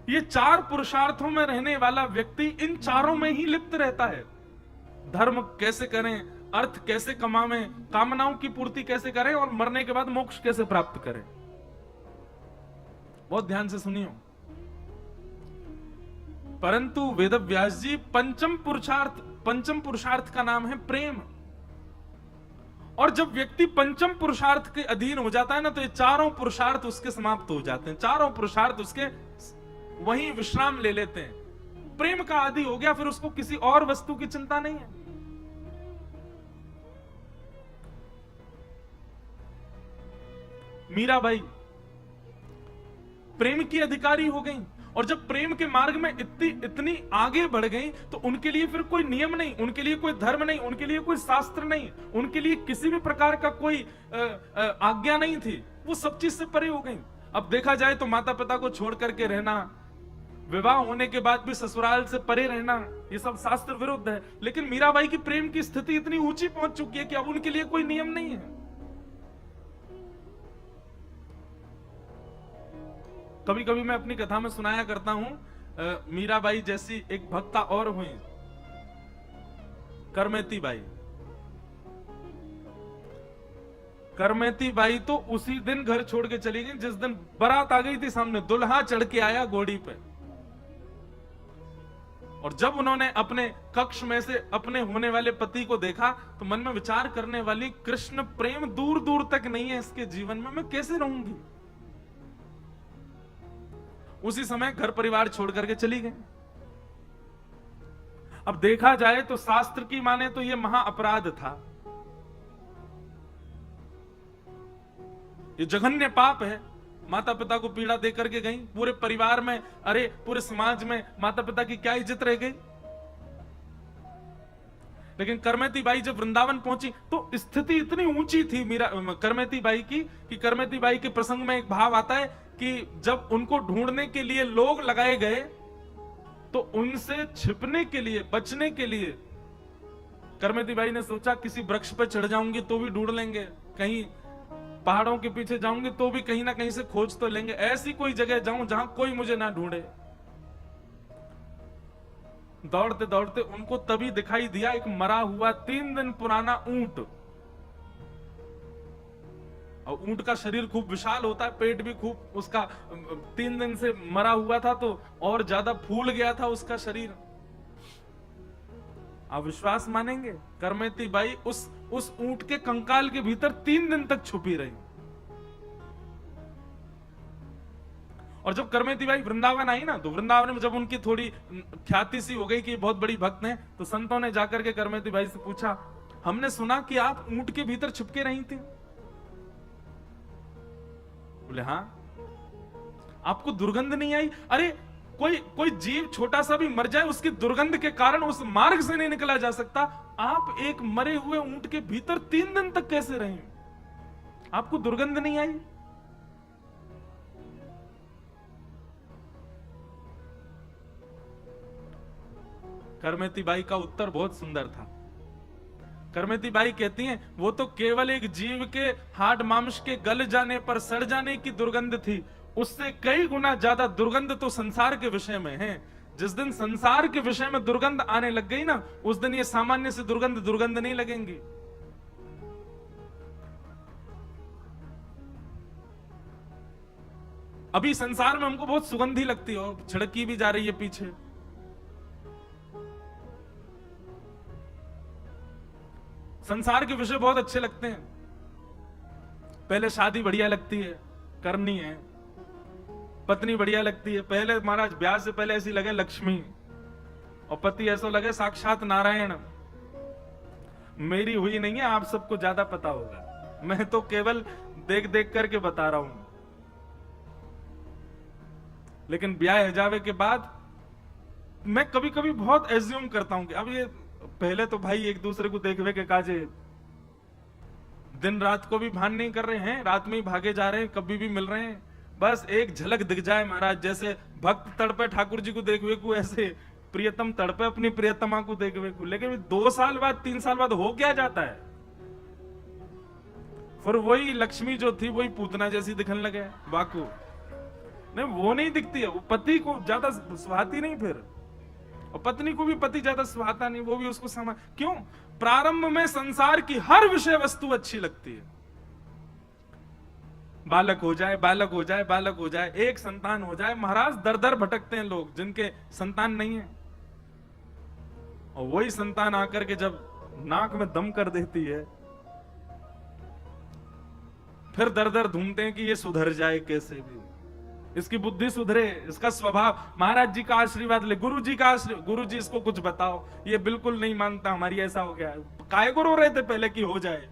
ये चार पुरुषार्थों में रहने वाला व्यक्ति इन चारों में ही लिप्त रहता है। धर्म कैसे करें, अर्थ कैसे कमावें, कामनाओं की पूर्ति कैसे करें और मरने के बाद मोक्ष कैसे प्राप्त करें। बहुत ध्यान से सुनियो। परंतु वेदव्यास जी पंचम पुरुषार्थ का नाम है प्रेम। और जब व्यक्ति पंचम पुरुषार्थ के अधीन हो जाता है ना, तो ये चारों पुरुषार्थ उसके समाप्त हो जाते हैं। चारों पुरुषार्थ उसके वहीं विश्राम ले लेते हैं। प्रेम का आदि हो गया, फिर उसको किसी और वस्तु की चिंता नहीं है। मीराबाई प्रेम की अधिकारी हो गई, और जब प्रेम के मार्ग में इतनी आगे बढ़ गई, तो उनके लिए फिर कोई नियम नहीं, उनके लिए कोई धर्म नहीं, उनके लिए कोई शास्त्र नहीं, उनके लिए किसी भी प्रकार का कोई आज्ञा नहीं थी। वो सब चीज से परे हो गई। अब देखा जाए तो माता पिता को छोड़ करके रहना, विवाह होने के बाद भी ससुराल से परे रहना, ये सब शास्त्र विरुद्ध है। लेकिन मीराबाई की प्रेम की स्थिति इतनी ऊंची पहुंच चुकी है कि अब उनके लिए कोई नियम नहीं है। कभी कभी मैं अपनी कथा में सुनाया करता हूं, मीराबाई जैसी एक भक्ता और हुई, करमेती बाई। करमेती बाई तो उसी दिन घर छोड़ के चली गई जिस दिन बारात आ गई थी सामने, दुल्हा चढ़ के आया घोड़ी पे। और जब उन्होंने अपने कक्ष में से अपने होने वाले पति को देखा, तो मन में विचार करने वाली, कृष्ण प्रेम दूर दूर तक नहीं है इसके जीवन में, मैं कैसे रहूंगी। उसी समय घर परिवार छोड़ करके चली गई। अब देखा जाए तो शास्त्र की माने तो यह महा अपराध था, ये जघन्य पाप है। माता पिता को पीड़ा दे करके गई, पूरे परिवार में, अरे पूरे समाज में माता पिता की क्या इज्जत रह गई। लेकिन करमेती बाई जब वृंदावन पहुंची तो स्थिति इतनी ऊंची थी करमेती बाई की, कि करमेती बाई के प्रसंग में एक भाव आता है कि जब उनको ढूंढने के लिए लोग लगाए गए, तो उनसे छिपने के लिए, बचने के लिए करमेती बाई ने सोचा किसी वृक्ष पर चढ़ जाऊंगी तो भी ढूंढ लेंगे, कहीं पहाड़ों के पीछे जाऊंगी तो भी कहीं ना कहीं से खोज तो लेंगे, ऐसी कोई जगह जाऊं जहां कोई मुझे ना ढूंढे। दौड़ते दौड़ते उनको तभी दिखाई दिया एक मरा हुआ 3 दिन पुराना ऊंट। और ऊंट का शरीर खूब विशाल होता है, पेट भी खूब उसका 3 दिन से मरा हुआ था, तो और ज्यादा फूल गया था उसका शरीर। आप विश्वास मानेंगे, करमेती बाई उस ऊंट के कंकाल के भीतर 3 दिन तक छुपी रही। और जब करमेती बाई वृंदावन आई ना, तो वृंदावन में जब उनकी थोड़ी ख्याति सी हो गई कि बहुत बड़ी भक्त हैं, तो संतों ने जाकर के करमेती बाई से पूछा, हमने सुना कि आप ऊंट के भीतर छुपके रही थी। बोले हाँ। आपको दुर्गंध नहीं आई? अरे कोई जीव छोटा सा भी मर जाए, उसकी दुर्गंध के कारण उस मार्ग से नहीं निकला जा सकता। आप एक मरे हुए ऊंट के भीतर 3 दिन तक कैसे रहे? आपको दुर्गंध नहीं आई? करमेती बाई का उत्तर बहुत सुंदर था। करमेती बाई कहती हैं, वो तो केवल एक जीव के हाड मांस के गल जाने पर सड़ जाने की दुर्गंध थी, उससे कई गुना ज्यादा दुर्गंध तो संसार के विषय में है। जिस दिन संसार के विषय में दुर्गंध आने लग गई ना, उस दिन ये सामान्य से दुर्गंध नहीं लगेंगी। अभी संसार में हमको बहुत सुगंधी लगती है और छिड़की भी जा रही है पीछे। संसार के विषय बहुत अच्छे लगते हैं। पहले शादी बढ़िया लगती है, करनी है, पत्नी बढ़िया लगती है। पहले महाराज ब्याह से पहले ऐसी लगे लक्ष्मी, और पति ऐसा लगे साक्षात नारायण। मेरी हुई नहीं है, आप सबको ज्यादा पता होगा, मैं तो केवल देख देख करके बता रहा हूं। लेकिन ब्याह हो जावे के बाद मैं कभी कभी बहुत एज्यूम करता हूं कि अब ये पहले तो भाई एक दूसरे को देखवे के काजे दिन रात को भी भान नहीं कर रहे हैं, रात में ही भागे जा रहे हैं, कभी भी मिल रहे हैं, बस एक झलक दिख जाए महाराज। जैसे भक्त तड़पे ठाकुर जी को देखवे को, ऐसे प्रियतम तड़पे अपनी प्रियतमा को देखवे को। लेकिन 2 साल बाद 3 साल बाद हो क्या जाता है, फिर वही लक्ष्मी जो थी वही पूतना जैसी दिखने लगे वाकू। नहीं, वो नहीं दिखती है, वो पति को ज्यादा सुहाती नहीं फिर, और पत्नी को भी पति ज्यादा सुहाता नहीं, वो भी उसको समझ। क्यों? प्रारंभ में संसार की हर विषय वस्तु अच्छी लगती है। बालक हो जाए, बालक हो जाए, बालक हो जाए, एक संतान हो जाए, महाराज दर दर भटकते हैं लोग जिनके संतान नहीं है। और वही संतान आकर के जब नाक में दम कर देती है, फिर दर दर ढूंढते हैं कि ये सुधर जाए कैसे भी, इसकी बुद्धि सुधरे, इसका स्वभाव। महाराज जी का आशीर्वाद ले, गुरु जी का आशीर्वाद, गुरु जी इसको कुछ बताओ, ये बिल्कुल नहीं मानता, हमारी ऐसा हो गया। काय को रो रहे थे पहले कि हो जाए।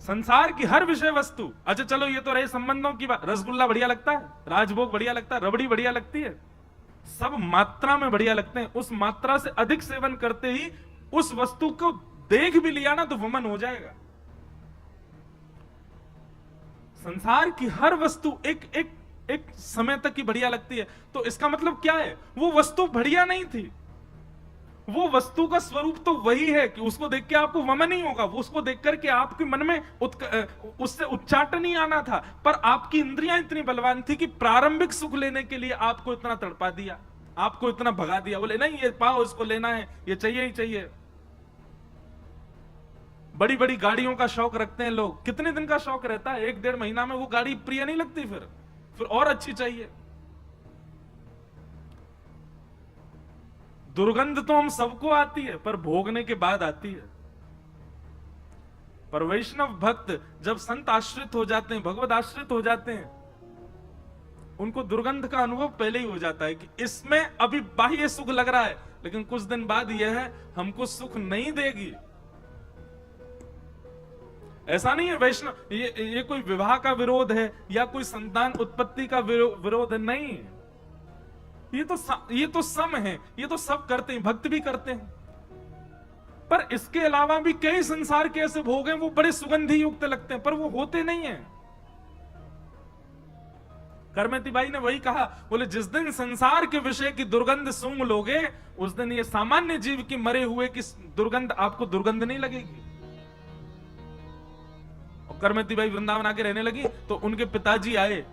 संसार की हर विषय वस्तु, अच्छा चलो ये तो रहे संबंधों की बात, रसगुल्ला बढ़िया लगता है, राजभोग बढ़िया लगता है, रबड़ी बढ़िया लगती है, सब मात्रा में बढ़िया लगते हैं। उस मात्रा से अधिक सेवन करते ही उस वस्तु को देख भी लिया ना तो वमन हो जाएगा। संसार की हर वस्तु एक समय तक ही बढ़िया लगती है, तो इसका मतलब क्या है? वो वस्तु बढ़िया नहीं थी। वो वस्तु का स्वरूप तो वही है कि उसको देख के आपको वमन नहीं होगा, वो उसको देख करके आपके मन में उससे उच्चाटन नहीं आना था, पर आपकी इंद्रियां इतनी बलवान थी कि प्रारंभिक सुख लेने के लिए आपको इतना तड़पा दिया, आपको इतना भगा दिया। बोले नहीं ये पाओ, इसको लेना है, ये चाहिए ही चाहिए। बड़ी बड़ी गाड़ियों का शौक रखते हैं लोग, कितने दिन का शौक रहता है? 1-1.5 महीना में वो गाड़ी प्रिय नहीं लगती, फिर और अच्छी चाहिए। दुर्गंध तो हम सबको आती है, पर भोगने के बाद आती है। पर वैष्णव भक्त जब संत आश्रित हो जाते हैं, भगवत आश्रित हो जाते हैं, उनको दुर्गंध का अनुभव पहले ही हो जाता है कि इसमें अभी बाह्य सुख लग रहा है, लेकिन कुछ दिन बाद यह है हमको सुख नहीं देगी। ऐसा नहीं है वैष्णव ये कोई विवाह का विरोध है या कोई संतान उत्पत्ति का विरोध है, नहीं। ये तो सम है, ये तो सब करते हैं, भक्त भी करते हैं। पर इसके अलावा भी कई संसार के ऐसे भोग हैं, वो बड़े सुगंधी युक्त लगते हैं, पर वो होते नहीं है। करमती बाई ने वही कहा, बोले जिस दिन संसार के विषय की दुर्गंध सूंघ लोगे, उस दिन ये सामान्य जीव की मरे हुए की दुर्गंध आपको दुर्गंध नहीं लगेगी। और करमती बाई वृंदावन आके रहने लगी तो उनके पिताजी आए,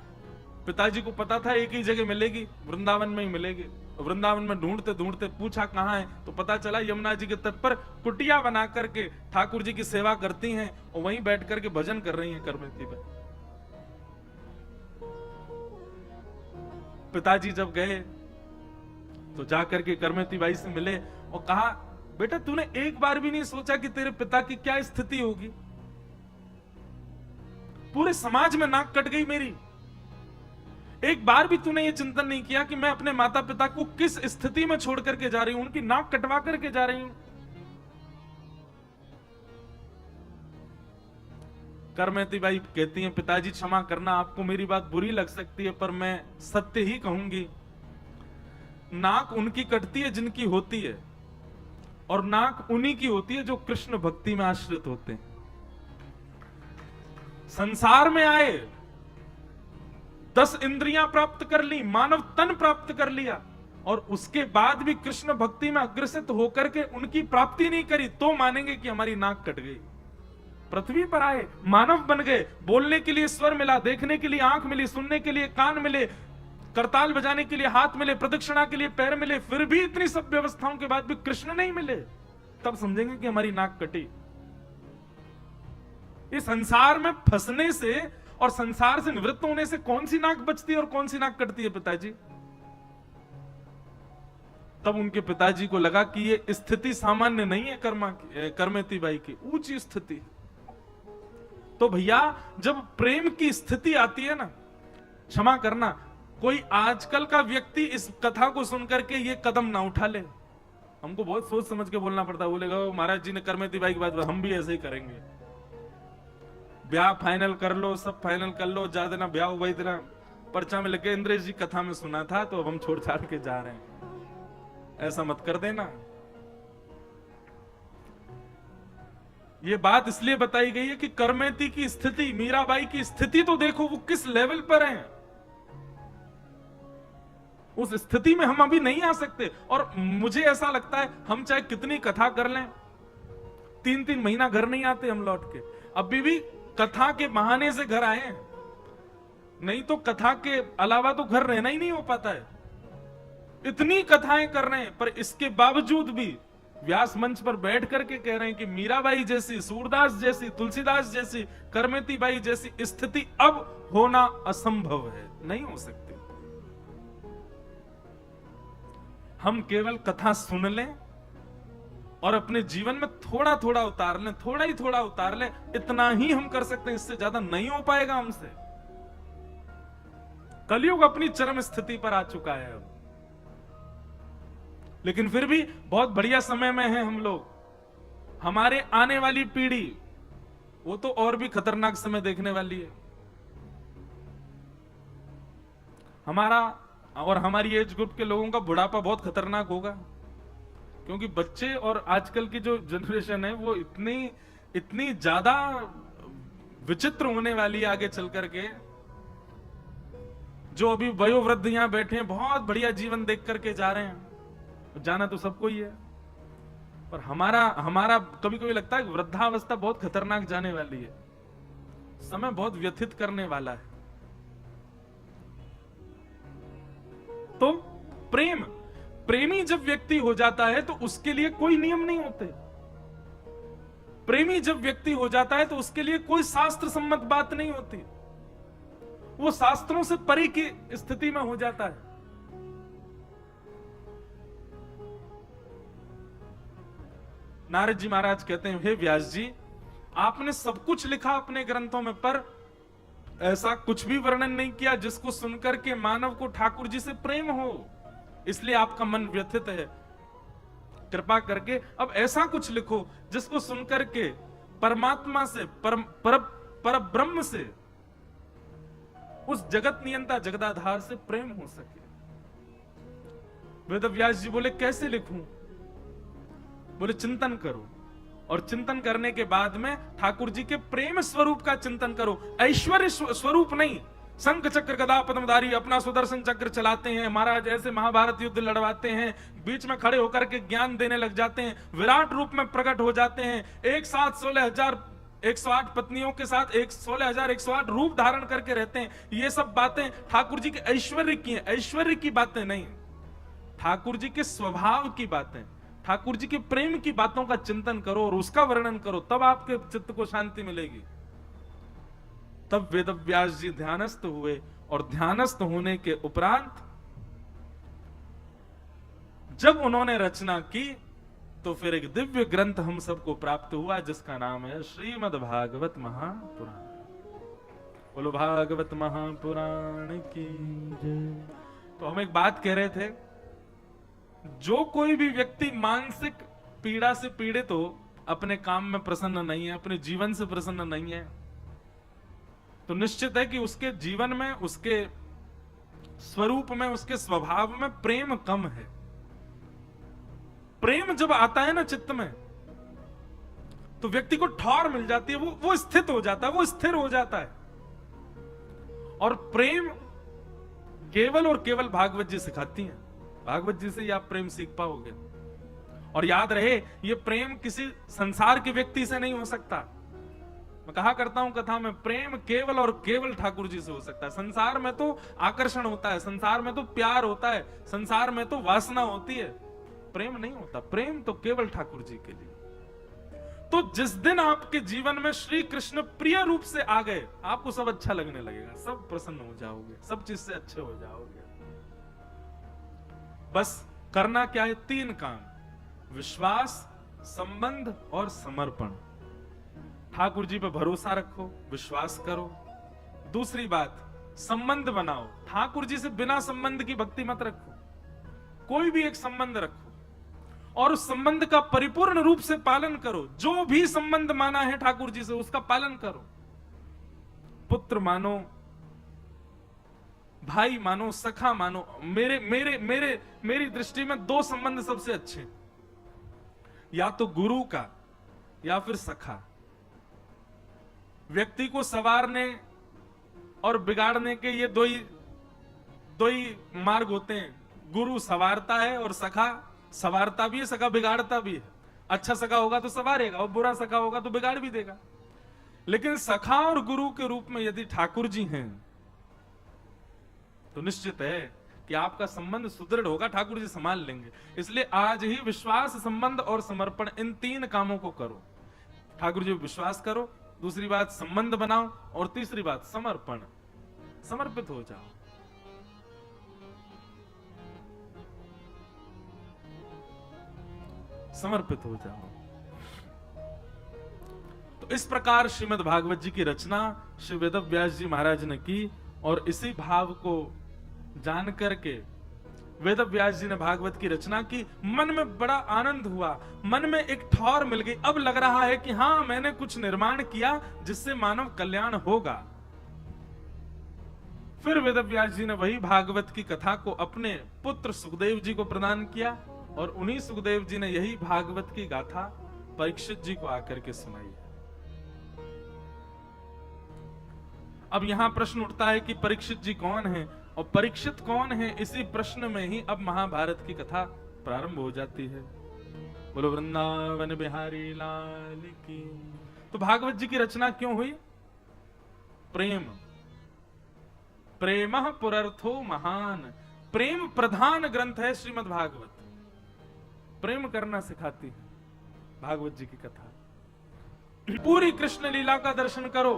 पिताजी को पता था एक ही जगह मिलेगी, वृंदावन में ही मिलेगी। वृंदावन में ढूंढते ढूंढते पूछा कहाँ है, तो पता चला यमुना जी के तट पर कुटिया बना करके ठाकुर जी की सेवा करती हैं और वहीं बैठ करके भजन कर रही हैं करमती बाई। पिताजी जब गए तो जाकर के करमती बाई से मिले और कहा, बेटा तूने एक बार भी नहीं सोचा कि तेरे पिता की क्या स्थिति होगी? पूरे समाज में नाक कट गई मेरी, एक बार भी तूने ये चिंतन नहीं किया कि मैं अपने माता पिता को किस स्थिति में छोड़ करके जा रही हूं, उनकी नाक कटवा करके जा रही हूं। करमती बाई कहती हैं, पिताजी क्षमा करना, आपको मेरी बात बुरी लग सकती है, पर मैं सत्य ही कहूंगी। नाक उनकी कटती है जिनकी होती है, और नाक उन्हीं की होती है जो कृष्ण भक्ति में आश्रित होते हैं। संसार में आए, 10 इंद्रियां प्राप्त कर ली, मानव तन प्राप्त कर लिया, और उसके बाद भी कृष्ण भक्ति में अग्रसित होकर के उनकी प्राप्ति नहीं करी, तो मानेंगे कि हमारी नाक कट गई। पृथ्वी पर आए, मानव बन गए, बोलने के लिए स्वर मिला, देखने के लिए आंख मिली, सुनने के लिए कान मिले, करताल बजाने के लिए हाथ मिले, प्रदक्षिणा के लिए पैर मिले, फिर भी इतनी सब व्यवस्थाओं के बाद भी कृष्ण नहीं मिले, तब समझेंगे कि हमारी नाक कटी। इस संसार में फंसने से और संसार से निवृत्त होने से कौन सी नाक बचती है और कौन सी नाक कटती है पिताजी? तब उनके पिताजी को लगा कि ये स्थिति सामान्य नहीं है, करमती बाई की ऊंची स्थिति। तो भैया जब प्रेम की स्थिति आती है ना, क्षमा करना, कोई आजकल का व्यक्ति इस कथा को सुनकर के ये कदम ना उठा ले। हमको बहुत सोच समझ के बोलना पड़ता है। बोलेगा महाराज जी ने करमती बाई की बात, हम भी ऐसे ही करेंगे, ब्याह फाइनल कर लो, सब फाइनल कर लो, ज्यादा ना ब्याह हुआ, इतना पर्चा में लगे इंद्रेश जी कथा में सुना था तो अब हम छोड़ छाड़ के जा रहे हैं, ऐसा मत कर देना। ये बात इसलिए बताई गई है कि करमती की स्थिति, मीराबाई की स्थिति तो देखो वो किस लेवल पर है। उस स्थिति में हम अभी नहीं आ सकते। और मुझे ऐसा लगता है हम चाहे कितनी कथा कर लें, 3-3 महीना घर नहीं आते हम लौट के, अभी भी कथा के बहाने से घर आए, नहीं तो कथा के अलावा तो घर रहना ही नहीं हो पाता है। इतनी कथाएं कर रहे हैं, पर इसके बावजूद भी व्यास मंच पर बैठ करके कह रहे हैं कि मीराबाई जैसी, सूरदास जैसी, तुलसीदास जैसी, करमेती बाई जैसी स्थिति अब होना असंभव है, नहीं हो सकती। हम केवल कथा सुन लें और अपने जीवन में थोड़ा थोड़ा उतार लें, थोड़ा ही थोड़ा उतार लें, इतना ही हम कर सकते हैं, इससे ज्यादा नहीं हो पाएगा हमसे। कलयुग अपनी चरम स्थिति पर आ चुका है अब, लेकिन फिर भी बहुत बढ़िया समय में है हम लोग। हमारे आने वाली पीढ़ी वो तो और भी खतरनाक समय देखने वाली है। हमारा और हमारी एज ग्रुप के लोगों का बुढ़ापा बहुत खतरनाक होगा, क्योंकि बच्चे और आजकल की जो जनरेशन है वो इतनी ज्यादा विचित्र होने वाली है आगे चल करके। जो अभी वयोवृद्ध यहां बैठे हैं, बहुत बढ़िया जीवन देख करके जा रहे हैं, जाना तो सबको ही है, पर हमारा कभी कभी लगता है वृद्धावस्था बहुत खतरनाक जाने वाली है, समय बहुत व्यथित करने वाला है। तो प्रेमी जब व्यक्ति हो जाता है तो उसके लिए कोई नियम नहीं होते। प्रेमी जब व्यक्ति हो जाता है तो उसके लिए कोई शास्त्र सम्मत बात नहीं होती, वो शास्त्रों से परे की स्थिति में हो जाता है। नारद जी महाराज कहते हैं, हे व्यास जी, आपने सब कुछ लिखा अपने ग्रंथों में, पर ऐसा कुछ भी वर्णन नहीं किया जिसको सुनकर के मानव को ठाकुर जी से प्रेम हो, इसलिए आपका मन व्यथित है। कृपा करके अब ऐसा कुछ लिखो जिसको सुनकर के परमात्मा से, पर ब्रह्म से, उस जगत नियंता जगदाधार से प्रेम हो सके। वेद व्यास जी बोले, कैसे लिखूं? बोले, चिंतन करो, और चिंतन करने के बाद में ठाकुर जी के प्रेम स्वरूप का चिंतन करो, ऐश्वर्य स्वरूप नहीं। शंख चक्र गदा पद्मधारी अपना सुदर्शन चक्र चलाते हैं, महाराज ऐसे महाभारत युद्ध लड़वाते हैं, बीच में खड़े होकर के ज्ञान देने लग जाते हैं, विराट रूप में प्रकट हो जाते हैं, एक साथ 16,108 पत्नियों के साथ 16,108 रूप धारण करके रहते हैं। ये सब बातें ठाकुर जी के ऐश्वर्य की हैं, ऐश्वर्य की बातें नहीं, ठाकुर जी के स्वभाव की बातें, ठाकुर जी के प्रेम की बातों का चिंतन करो और उसका वर्णन करो, तब आपके चित्त को शांति मिलेगी। तब वेदव्यास जी ध्यानस्थ हुए, और ध्यानस्थ होने के उपरांत जब उन्होंने रचना की तो फिर एक दिव्य ग्रंथ हम सबको प्राप्त हुआ, जिसका नाम है श्रीमद् भागवत महापुराण। बोलो भागवत महापुराण की जय। तो हम एक बात कह रहे थे, जो कोई भी व्यक्ति मानसिक पीड़ा से पीड़ित हो, अपने काम में प्रसन्न नहीं है, अपने जीवन से प्रसन्न नहीं है, तो निश्चित है कि उसके जीवन में, उसके स्वरूप में, उसके स्वभाव में प्रेम कम है। प्रेम जब आता है ना चित्त में, तो व्यक्ति को ठौर मिल जाती है, वो स्थित हो जाता है, वो स्थिर हो जाता है। और प्रेम केवल और केवल भागवत जी सिखाती हैं, भागवत जी से ही आप प्रेम सीख पाओगे। और याद रहे, ये प्रेम किसी संसार के व्यक्ति से नहीं हो सकता। मैं कहा करता हूं कथा में, प्रेम केवल और केवल ठाकुर जी से हो सकता है। संसार में तो आकर्षण होता है, संसार में तो प्यार होता है, संसार में तो वासना होती है, प्रेम नहीं होता। प्रेम तो केवल ठाकुर जी के लिए। तो जिस दिन आपके जीवन में श्री कृष्ण प्रिय रूप से आ गए, आपको सब अच्छा लगने लगेगा, सब प्रसन्न हो जाओगे, सब चीज से अच्छे हो जाओगे। बस करना क्या है? 3 काम, विश्वास, संबंध और समर्पण। ठाकुर जी पे भरोसा रखो, विश्वास करो। दूसरी बात, संबंध बनाओ। ठाकुर जी से बिना संबंध की भक्ति मत रखो, कोई भी एक संबंध रखो और उस संबंध का परिपूर्ण रूप से पालन करो। जो भी संबंध माना है ठाकुर जी से, उसका पालन करो। पुत्र मानो, भाई मानो, सखा मानो। मेरी दृष्टि में 2 संबंध सबसे अच्छे हैं, या तो गुरु का या फिर सखा। व्यक्ति को संवारने और बिगाड़ने के ये दो ही मार्ग होते हैं। गुरु संवारता है और सखा संवारता भी है, सखा बिगाड़ता भी है। अच्छा सखा होगा तो संवारेगा और बुरा सखा होगा तो बिगाड़ भी देगा। लेकिन सखा और गुरु के रूप में यदि ठाकुर जी हैं तो निश्चित है कि आपका संबंध सुदृढ़ होगा, ठाकुर जी संभाल लेंगे। इसलिए आज ही विश्वास, संबंध और समर्पण, इन 3 कामों को करो। ठाकुर जी विश्वास करो, दूसरी बात संबंध बनाओ, और तीसरी बात समर्पण, समर्पित हो जाओ। समर्पित हो जाओ। तो इस प्रकार श्रीमद् भागवत जी की रचना श्री वेदव्यास जी महाराज ने की, और इसी भाव को जान करके वेदव्यास जी ने भागवत की रचना की। मन में बड़ा आनंद हुआ, मन में एक ठौर मिल गई। अब लग रहा है कि हां, मैंने कुछ निर्माण किया जिससे मानव कल्याण होगा। फिर वेदव्यास जी ने वही भागवत की कथा को अपने पुत्र सुखदेव जी को प्रदान किया, और उन्हीं सुखदेव जी ने यही भागवत की गाथा परीक्षित जी को आकर के सुनाई। अब यहां प्रश्न उठता है कि परीक्षित जी कौन है, और परीक्षित कौन है, इसी प्रश्न में ही अब महाभारत की कथा प्रारंभ हो जाती है। बोलो वृंदावन बिहारी लाल की। तो भागवत जी की रचना क्यों हुई? प्रेम, प्रेमः पुरर्थो महान। प्रेम प्रधान ग्रंथ है श्रीमद् भागवत। प्रेम करना सिखाती है भागवत जी की कथा। पूरी कृष्ण लीला का दर्शन करो।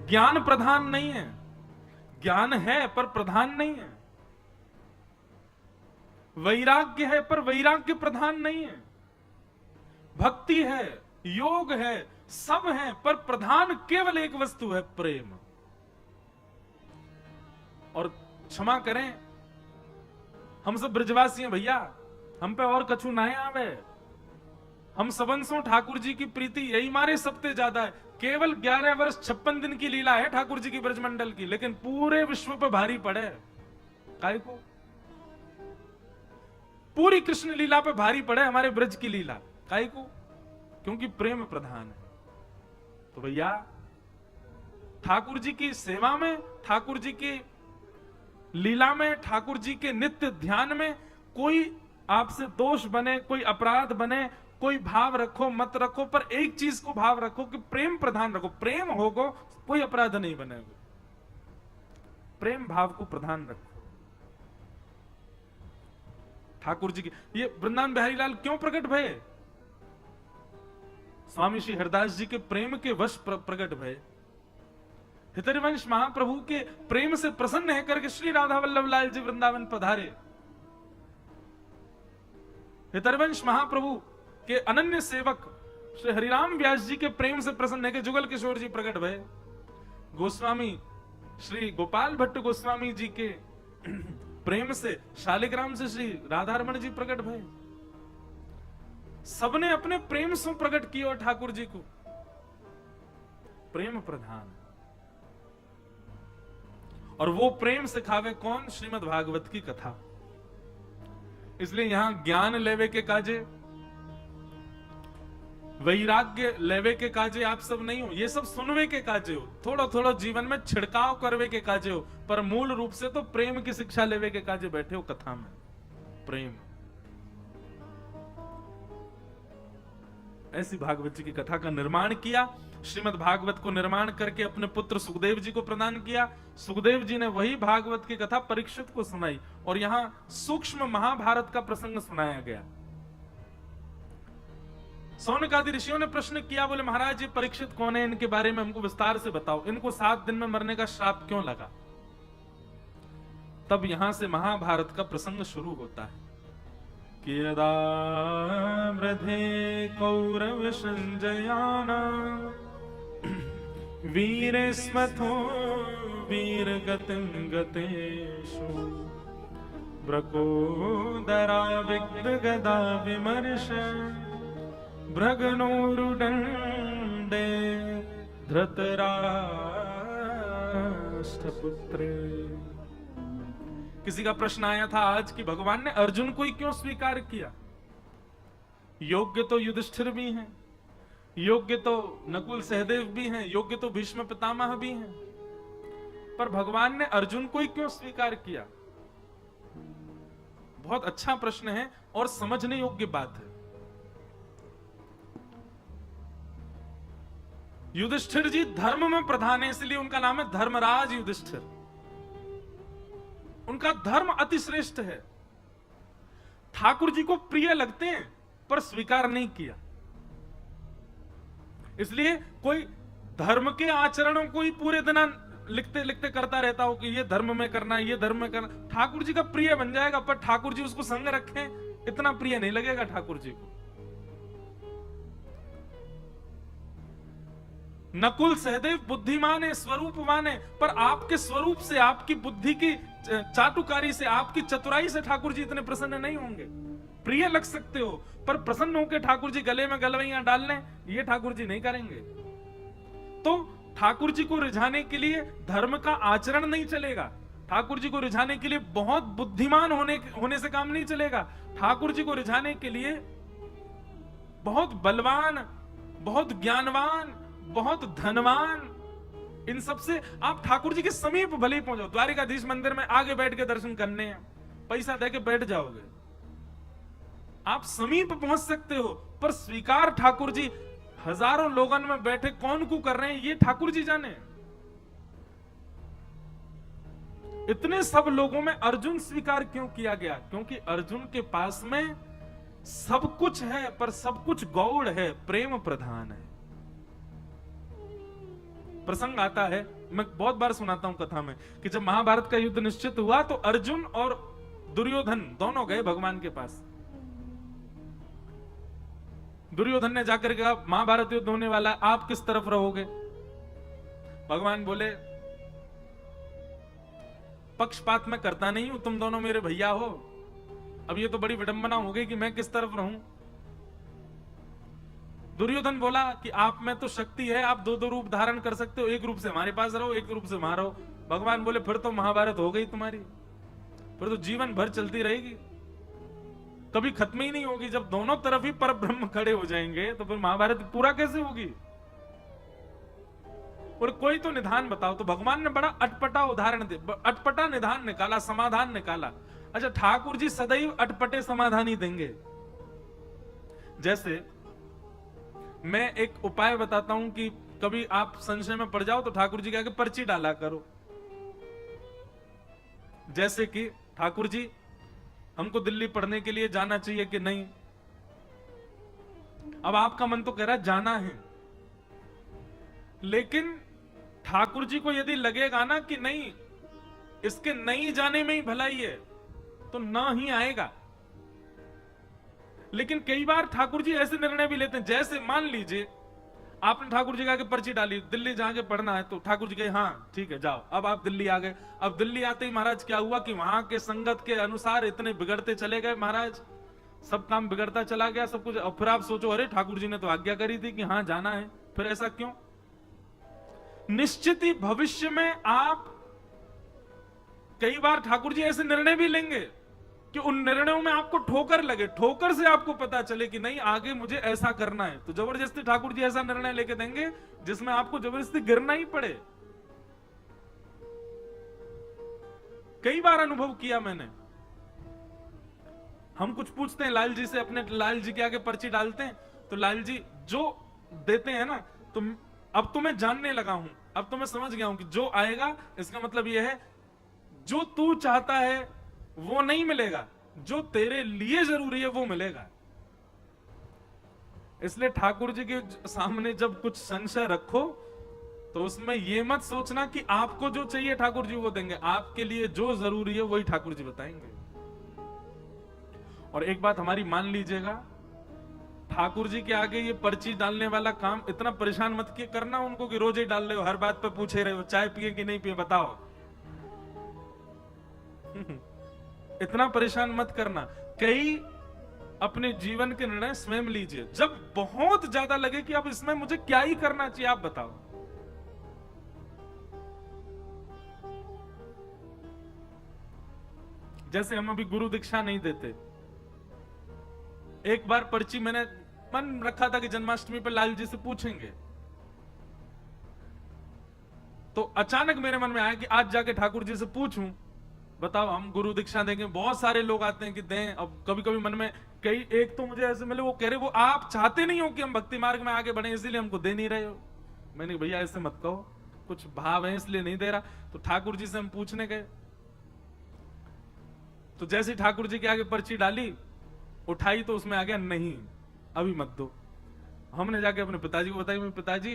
ज्ञान प्रधान नहीं है, ज्ञान है पर प्रधान नहीं है। वैराग्य है पर वैराग्य प्रधान नहीं है। भक्ति है, योग है, सब है, पर प्रधान केवल एक वस्तु है, प्रेम। और क्षमा करें, हम सब ब्रजवासी हैं भैया, हम पे और कछु ना आवे। हम सबंसों ठाकुर जी की प्रीति यही मारे सबसे ज्यादा है। केवल 11 वर्ष 56 दिन की लीला है ठाकुर जी की ब्रजमंडल की, लेकिन पूरे विश्व पे भारी पड़े। काहे को? पूरी कृष्ण लीला पे भारी पड़े हमारे ब्रज की लीला। काहे को? क्योंकि प्रेम प्रधान है। तो भैया ठाकुर जी की सेवा में, ठाकुर जी की लीला में, ठाकुर जी के नित्य ध्यान में कोई आपसे दोष बने, कोई अपराध बने, कोई भाव रखो मत रखो, पर एक चीज को भाव रखो कि प्रेम प्रधान रखो। प्रेम होगो कोई अपराध नहीं बनेगा। प्रेम भाव को प्रधान रखो। ठाकुर जी की ये वृंदावन बिहारी लाल क्यों प्रकट भय? स्वामी श्री हरदास जी के प्रेम के वश प्रकट भय। हितरिवंश महाप्रभु के प्रेम से प्रसन्न है करके श्री राधा वल्लभ लाल जी वृंदावन पधारे। हितरिवंश महाप्रभु के अनन्य सेवक श्री हरिराम व्यास जी के प्रेम से प्रसन्न है कि जुगल किशोर जी प्रकट भय। गोस्वामी श्री गोपाल भट्ट गोस्वामी जी के प्रेम से, शालिग्राम से श्री राधारमण जी प्रकट भय। सबने अपने प्रेम से प्रकट किया ठाकुर जी को। प्रेम प्रधान, और वो प्रेम सिखावे कौन? श्रीमद् भागवत की कथा। इसलिए यहां ज्ञान लेवे के काजे, वैराग्य लेवे के काजे आप सब नहीं हो, ये सब सुनवे के काजे हो, थोड़ा थोड़ा जीवन में छिड़काव करवे के काजे हो, पर मूल रूप से तो प्रेम की शिक्षा लेवे के काजे बैठे हो कथा में। प्रेम। ऐसी भागवत जी की कथा का निर्माण किया। श्रीमद् भागवत को निर्माण करके अपने पुत्र सुखदेव जी को प्रदान किया। सुखदेव जी ने वही भागवत की कथा परीक्षित को सुनाई, और यहां सूक्ष्म महाभारत का प्रसंग सुनाया गया। सौनकादि ऋषियों ने प्रश्न किया, बोले महाराज ये परीक्षित कौन है, इनके बारे में हमको विस्तार से बताओ, इनको 7 दिन में मरने का श्राप क्यों लगा? तब यहां से महाभारत का प्रसंग शुरू होता है कि यदा वृधे कौरव संजयाना वीरे स्मथो वीर गतिम गतेषु ब्रकोदरा विग्ध गदा विमर्श भ्रगनोरुदंडे धृतराष्ट्रपुत्रे। किसी का प्रश्न आया था आज कि भगवान ने अर्जुन को ही क्यों स्वीकार किया? योग्य तो युधिष्ठिर भी हैं, योग्य तो नकुल सहदेव भी हैं, योग्य तो भीष्म पितामह भी हैं, पर भगवान ने अर्जुन को ही क्यों स्वीकार किया? बहुत अच्छा प्रश्न है और समझने योग्य बात है। युधिष्ठिर जी धर्म में प्रधान है, इसलिए उनका नाम है धर्मराज युधिष्ठिर। उनका धर्म अतिश्रेष्ठ है। ठाकुर जी को प्रिय लगते हैं पर स्वीकार नहीं किया। इसलिए कोई धर्म के आचरणों को ही पूरे दिन लिखते लिखते करता रहता हो कि ये धर्म में करना, ये धर्म में करना, ठाकुर जी का प्रिय बन जाएगा, पर ठाकुर जी उसको संग रखें इतना प्रिय नहीं लगेगा ठाकुर जी को। नकुल सहदेव बुद्धिमान है, स्वरूपवान है, पर आपके स्वरूप से, आपकी बुद्धि की चाटुकारी से, आपकी चतुराई से ठाकुर जी इतने प्रसन्न नहीं होंगे। प्रिय लग सकते हो पर प्रसन्न होकर ठाकुर जी गले में गलवैयां डाल लें, ये ठाकुर जी नहीं करेंगे। तो ठाकुर जी को रिझाने के लिए धर्म का आचरण नहीं चलेगा। ठाकुर जी को रिझाने के लिए बहुत बुद्धिमान होने से काम नहीं चलेगा। ठाकुर जी को रिझाने के लिए बहुत बलवान, बहुत ज्ञानवान, बहुत धनवान, इन सब से आप ठाकुर जी के समीप भले ही पहुंचो। द्वारिकाधीश मंदिर में आगे बैठ के दर्शन करने हैं, पैसा दे के बैठ जाओगे, आप समीप पहुंच सकते हो, पर स्वीकार ठाकुर जी हजारों लोगन में बैठे कौन को कर रहे हैं ये ठाकुर जी जाने। इतने सब लोगों में अर्जुन स्वीकार क्यों किया गया? क्योंकि अर्जुन के पास में सब कुछ है, पर सब कुछ गौड़ है, प्रेम प्रधान है। प्रसंग आता है, मैं बहुत बार सुनाता हूं कथा में, कि जब महाभारत का युद्ध निश्चित हुआ तो अर्जुन और दुर्योधन दोनों गए भगवान के पास। दुर्योधन ने जाकर कहा महाभारत युद्ध होने वाला, आप किस तरफ रहोगे? भगवान बोले पक्षपात में करता नहीं हूं, तुम दोनों मेरे भैया हो। अब ये तो बड़ी विडंबना हो गई कि मैं किस तरफ रहूं। दुर्योधन बोला कि आप में तो शक्ति है, आप दो दो रूप धारण कर सकते हो, एक रूप से हमारे पास रहो, एक रूप से वहां रहो। भगवान बोले फिर तो महाभारत हो गई तुम्हारी, फिर तो जीवन भर चलती रहेगी, कभी खत्म ही नहीं होगी। जब दोनों तरफ ही पर ब्रह्म खड़े हो जाएंगे तो फिर महाभारत पूरा कैसे होगी? और कोई तो निधान बताओ। तो भगवान ने बड़ा अटपटा उदाहरण दे, अटपटा निधान निकाला, समाधान निकाला। अच्छा, ठाकुर जी सदैव अटपटे समाधान ही देंगे। जैसे मैं एक उपाय बताता हूं कि कभी आप संशय में पड़ जाओ तो ठाकुर जी के आगे पर्ची डाला करो। जैसे कि ठाकुर जी हमको दिल्ली पढ़ने के लिए जाना चाहिए कि नहीं? अब आपका मन तो कह रहा है जाना है, लेकिन ठाकुर जी को यदि लगेगा ना कि नहीं, इसके नहीं जाने में ही भलाई है, तो ना ही आएगा। लेकिन कई बार ठाकुर जी ऐसे निर्णय भी लेते हैं, जैसे मान लीजिए आपने ठाकुर जी के आगे पर्ची डाली, दिल्ली जाके पढ़ना है, तो ठाकुर जी कहे हाँ ठीक है जाओ। अब आप दिल्ली आ गए। अब दिल्ली आते ही महाराज क्या हुआ कि वहां के संगत के अनुसार इतने बिगड़ते चले गए महाराज, सब काम बिगड़ता चला गया, सब कुछ। और फिर आप सोचो अरे ठाकुर जी ने तो आज्ञा करी थी कि हाँ जाना है, फिर ऐसा क्यों? निश्चित ही भविष्य में आप कई बार ठाकुर जी ऐसे निर्णय भी लेंगे कि उन निर्णयों में आपको ठोकर लगे, ठोकर से आपको पता चले कि नहीं आगे मुझे ऐसा करना है, तो जबरदस्ती ठाकुर जी ऐसा निर्णय लेके देंगे जिसमें आपको जबरदस्ती गिरना ही पड़े। कई बार अनुभव किया मैंने। हम कुछ पूछते हैं लाल जी से, अपने लाल जी के आगे पर्ची डालते हैं, तो लाल जी जो देते हैं ना, तो अब तो मैं जानने लगा हूं, अब तो मैं समझ गया हूं कि जो आएगा इसका मतलब यह है जो तू चाहता है वो नहीं मिलेगा, जो तेरे लिए जरूरी है वो मिलेगा। इसलिए ठाकुर जी के सामने जब कुछ संशय रखो तो उसमें यह मत सोचना कि आपको जो चाहिए ठाकुर जी वो देंगे, आपके लिए जो जरूरी है वही ठाकुर जी बताएंगे। और एक बात हमारी मान लीजिएगा, ठाकुर जी के आगे ये पर्ची डालने वाला काम इतना परेशान मत किए करना उनको कि रोज ही डाल रहे हो, हर बात पे पूछे रहे हो, चाय पिए कि नहीं पिए बताओ। इतना परेशान मत करना। कई अपने जीवन के निर्णय स्वयं लीजिए, जब बहुत ज्यादा लगे कि अब इसमें मुझे क्या ही करना चाहिए आप बताओ। जैसे हम अभी गुरु दीक्षा नहीं देते, एक बार पर्ची मैंने मन रखा था कि जन्माष्टमी पर लाल जी से पूछेंगे, तो अचानक मेरे मन में आया कि आज जाके ठाकुर जी से पूछूं, बताओ हम गुरु दीक्षा देंगे। बहुत सारे लोग आते हैं कि दें। अब कभी कभी मन में कई एक तो मुझे ऐसे मिले, वो कह रहे वो आप चाहते नहीं हो कि हम भक्ति मार्ग में आगे बढ़े इसीलिए हमको दे नहीं रहे हो। मैंने भैया ऐसे मत कहो, कुछ भाव है इसलिए नहीं दे रहा। तो ठाकुर जी से हम पूछने गए, तो जैसे ठाकुर जी के आगे पर्ची डाली, उठाई तो उसमें आ गया नहीं, अभी मत दो। हमने जाके अपने पिताजी को बताया, पिताजी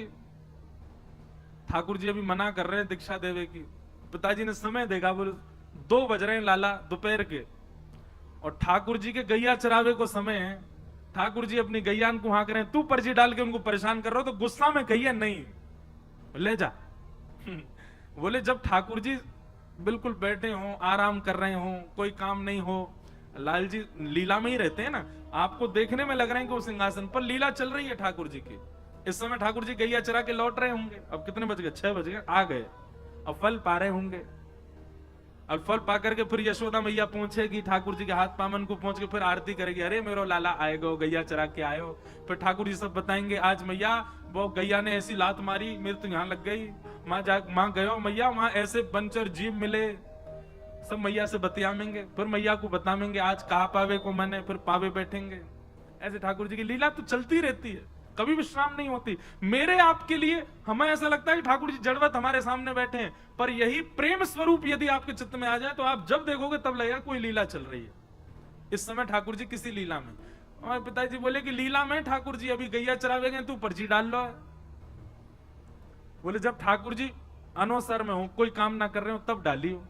ठाकुर जी अभी मना कर रहे हैं दीक्षा देवे की। पिताजी ने समय देखा, बोले 2 बज रहे हैं लाला दोपहर के, और ठाकुर जी के गैया चरावे को समय है। ठाकुर जी अपनी गैयान को हाँक रहे हैं, तू पर्ची डाल के उनको परेशान कर रहा हो। तो गुस्सा में कहिए नहीं, ले जा। बोले जब ठाकुर जी बिल्कुल बैठे हो, आराम कर रहे हो, कोई काम नहीं हो, लाल जी लीला में ही रहते हैं ना, आपको देखने में लग रहे हैं कि वो सिंहासन पर लीला चल रही है ठाकुर जी की। इस समय ठाकुर जी गैया चरा के लौट रहे होंगे। अब कितने बज गए? 6 बज गए, आ गए। अब फल पा रहे होंगे। अब फल पा करके फिर यशोदा मैया पहुंचेगी, ठाकुर जी के हाथ पामन को पहुंच के फिर आरती करेगी, अरे मेरो लाला आएगो, गैया चरा के आयो। फिर ठाकुर जी सब बताएंगे, आज मैया वो गैया ने ऐसी लात मारी, मेरे तो यहाँ लग गई, माँ गयो मैया, वहां ऐसे बनचर जीव मिले। सब मैया से बतियाएंगे, फिर मैया को बताएंगे आज कहा पावे को मैंने, फिर पावे बैठेंगे। ऐसे ठाकुर जी की लीला तो चलती रहती है, कभी विश्राम नहीं होती। मेरे आपके लिए हमें ऐसा लगता है कि ठाकुर जी जड़वत हमारे सामने बैठे हैं, पर यही प्रेम स्वरूप यदि आपके चित्त में आ जाए तो आप जब देखोगे तब लगेगा कोई लीला चल रही है। इस समय ठाकुर जी किसी लीला में। हमारे पिताजी बोले कि लीला में ठाकुर जी अभी गैया चरावे गए, तू पर्ची डाल लो। बोले जब ठाकुर जी अनवसर में हो, कोई काम ना कर रहे हो, तब डाली हो।